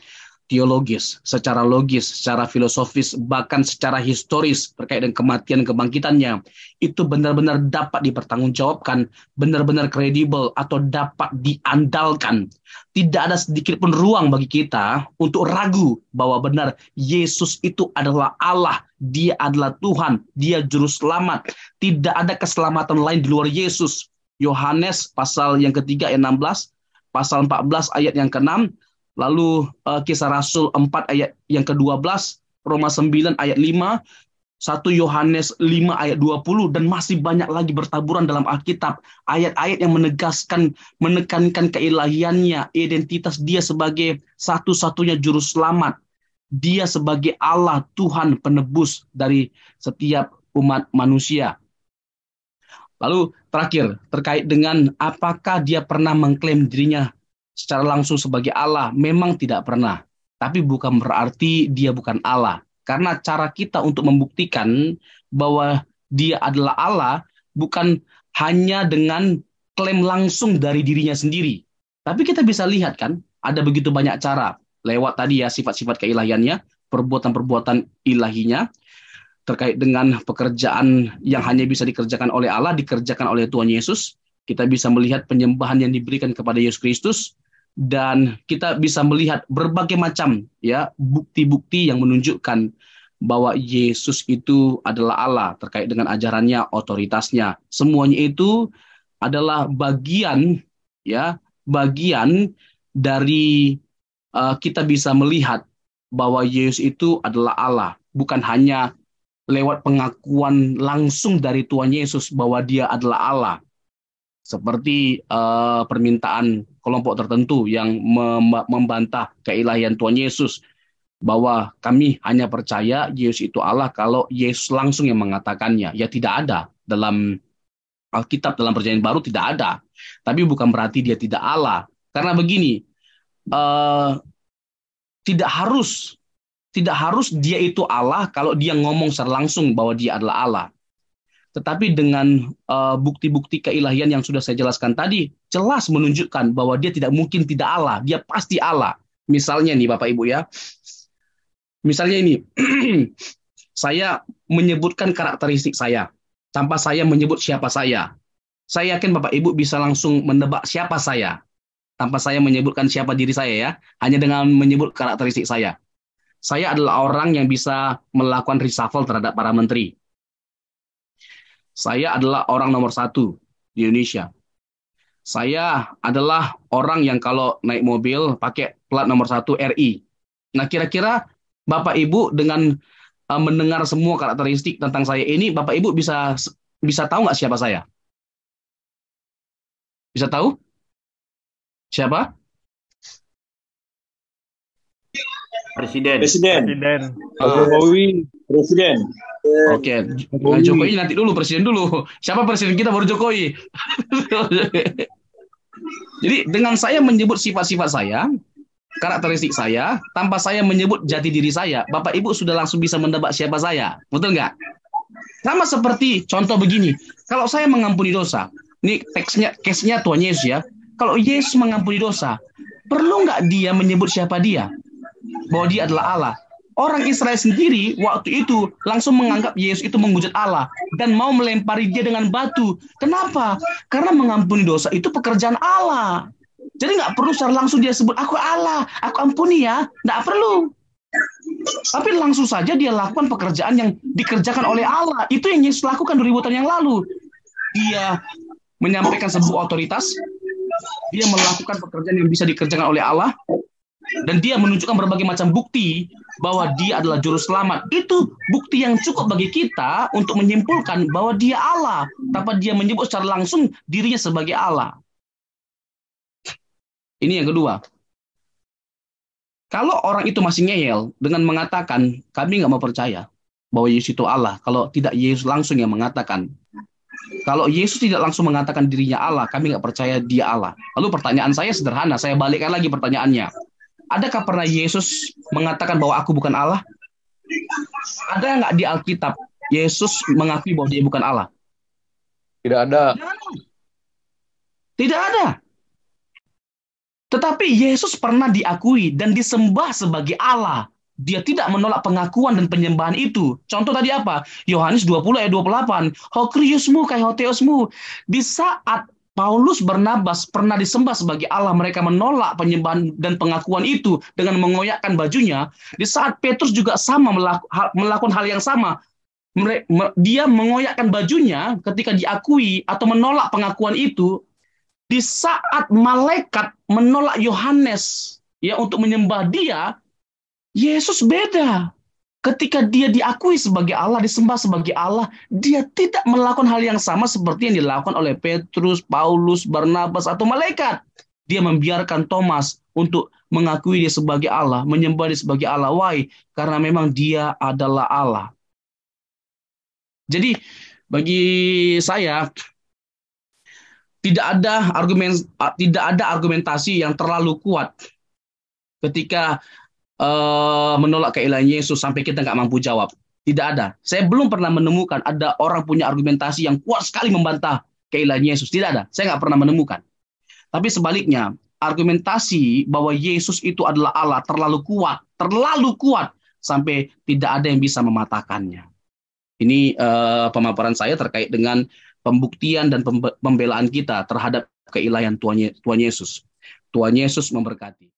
teologis, secara logis, secara filosofis, bahkan secara historis terkait dengan kematian kebangkitannya. Itu benar-benar dapat dipertanggungjawabkan, benar-benar kredibel atau dapat diandalkan. Tidak ada sedikit pun ruang bagi kita untuk ragu bahwa benar Yesus itu adalah Allah, Dia adalah Tuhan, Dia juru selamat. Tidak ada keselamatan lain di luar Yesus. Yohanes pasal yang ketiga ayat 16, pasal 14 ayat yang ke-6, lalu Kisah Rasul 4 ayat yang ke-12, Roma 9 ayat 5, 1 Yohanes 5 ayat 20, dan masih banyak lagi bertaburan dalam Alkitab. Ayat-ayat yang menekankan keilahiannya, identitas dia sebagai satu-satunya juru selamat. Dia sebagai Allah, Tuhan penebus dari setiap umat manusia. Lalu terakhir, terkait dengan apakah dia pernah mengklaim dirinya secara langsung sebagai Allah, memang tidak pernah. Tapi bukan berarti dia bukan Allah. Karena cara kita untuk membuktikan bahwa dia adalah Allah bukan hanya dengan klaim langsung dari dirinya sendiri. Tapi kita bisa lihat kan, ada begitu banyak cara. Lewat tadi ya sifat-sifat keilahiannya, perbuatan-perbuatan ilahinya, terkait dengan pekerjaan yang hanya bisa dikerjakan oleh Allah, dikerjakan oleh Tuhan Yesus. Kita bisa melihat penyembahan yang diberikan kepada Yesus Kristus, dan kita bisa melihat berbagai macam ya bukti-bukti yang menunjukkan bahwa Yesus itu adalah Allah, terkait dengan ajarannya, otoritasnya. Semuanya itu adalah bagian dari kita bisa melihat bahwa Yesus itu adalah Allah, bukan hanya lewat pengakuan langsung dari Tuhan Yesus bahwa dia adalah Allah. Seperti permintaan kelompok tertentu yang membantah keilahian Tuhan Yesus, bahwa kami hanya percaya Yesus itu Allah kalau Yesus langsung yang mengatakannya. Ya tidak ada dalam Alkitab, dalam Perjanjian Baru tidak ada. Tapi bukan berarti dia tidak Allah. Karena begini, tidak harus dia itu Allah kalau dia ngomong secara langsung bahwa dia adalah Allah. Tetapi dengan bukti-bukti keilahian yang sudah saya jelaskan tadi, jelas menunjukkan bahwa dia tidak mungkin tidak Allah, dia pasti Allah. Misalnya nih Bapak Ibu ya, misalnya ini, saya menyebutkan karakteristik saya, tanpa saya menyebut siapa saya. Saya yakin Bapak Ibu bisa langsung menebak siapa saya, tanpa saya menyebutkan siapa diri saya ya, hanya dengan menyebut karakteristik saya. Saya adalah orang yang bisa melakukan reshuffle terhadap para menteri. Saya adalah orang nomor 1 di Indonesia. Saya adalah orang yang kalau naik mobil pakai plat nomor 1 RI. Nah, kira-kira Bapak Ibu dengan mendengar semua karakteristik tentang saya ini, Bapak Ibu bisa tahu nggak siapa saya? Bisa tahu? Siapa? Presiden. Jokowi. Presiden. Oke, Jokowi nanti dulu, presiden dulu. Siapa presiden kita baru Jokowi. Jadi dengan saya menyebut sifat-sifat saya, karakteristik saya, tanpa saya menyebut jati diri saya, Bapak Ibu sudah langsung bisa menebak siapa saya. Betul nggak? Sama seperti contoh begini, kalau saya mengampuni dosa, ini case-nya Tuhan Yesus ya. Kalau Yesus mengampuni dosa, perlu nggak dia menyebut siapa dia? Bahwa dia adalah Allah. Orang Israel sendiri waktu itu langsung menganggap Yesus itu menghujat Allah dan mau melempari dia dengan batu. Kenapa? Karena mengampuni dosa itu pekerjaan Allah. Jadi nggak perlu secara langsung dia sebut, aku Allah, aku ampuni ya. Nggak perlu. Tapi langsung saja dia lakukan pekerjaan yang dikerjakan oleh Allah. Itu yang Yesus lakukan 2000 tahun yang lalu. Dia menyampaikan sebuah otoritas, dia melakukan pekerjaan yang bisa dikerjakan oleh Allah, dan dia menunjukkan berbagai macam bukti bahwa dia adalah juru selamat. Itu bukti yang cukup bagi kita untuk menyimpulkan bahwa dia Allah, tanpa dia menyebut secara langsung dirinya sebagai Allah. Ini yang kedua. Kalau orang itu masih ngeyel dengan mengatakan, kami nggak mau percaya bahwa Yesus itu Allah, kalau tidak Yesus langsung yang mengatakan. Kalau Yesus tidak langsung mengatakan dirinya Allah, kami nggak percaya dia Allah. Lalu pertanyaan saya sederhana, saya balikkan lagi pertanyaannya. Adakah pernah Yesus mengatakan bahwa aku bukan Allah? Ada nggak di Alkitab Yesus mengakui bahwa dia bukan Allah? Tidak ada. Tidak ada. Tetapi Yesus pernah diakui dan disembah sebagai Allah. Dia tidak menolak pengakuan dan penyembahan itu. Contoh tadi apa? Yohanes 20 ayat 28. Hokriusmu kai hoteosmu. Di saat Paulus Barnabas pernah disembah sebagai Allah, mereka menolak penyembahan dan pengakuan itu dengan mengoyakkan bajunya. Di saat Petrus juga sama melakukan hal yang sama. Dia mengoyakkan bajunya ketika diakui atau menolak pengakuan itu. Di saat malaikat menolak Yohanes ya untuk menyembah dia, Yesus beda. Ketika dia diakui sebagai Allah, disembah sebagai Allah, dia tidak melakukan hal yang sama seperti yang dilakukan oleh Petrus, Paulus, Barnabas, atau malaikat. Dia membiarkan Thomas untuk mengakui dia sebagai Allah, menyembah dia sebagai Allah. Why? Karena memang dia adalah Allah. Jadi bagi saya tidak ada argumentasi yang terlalu kuat ketika menolak keilahian Yesus sampai kita nggak mampu jawab. Tidak ada. Saya belum pernah menemukan ada orang punya argumentasi yang kuat sekali membantah keilahian Yesus. Tidak ada. Saya nggak pernah menemukan. Tapi sebaliknya, argumentasi bahwa Yesus itu adalah Allah terlalu kuat sampai tidak ada yang bisa mematahkannya. Ini pemaparan saya terkait dengan pembuktian dan pembelaan kita terhadap keilahian Tuhan Yesus. Tuhan Yesus memberkati.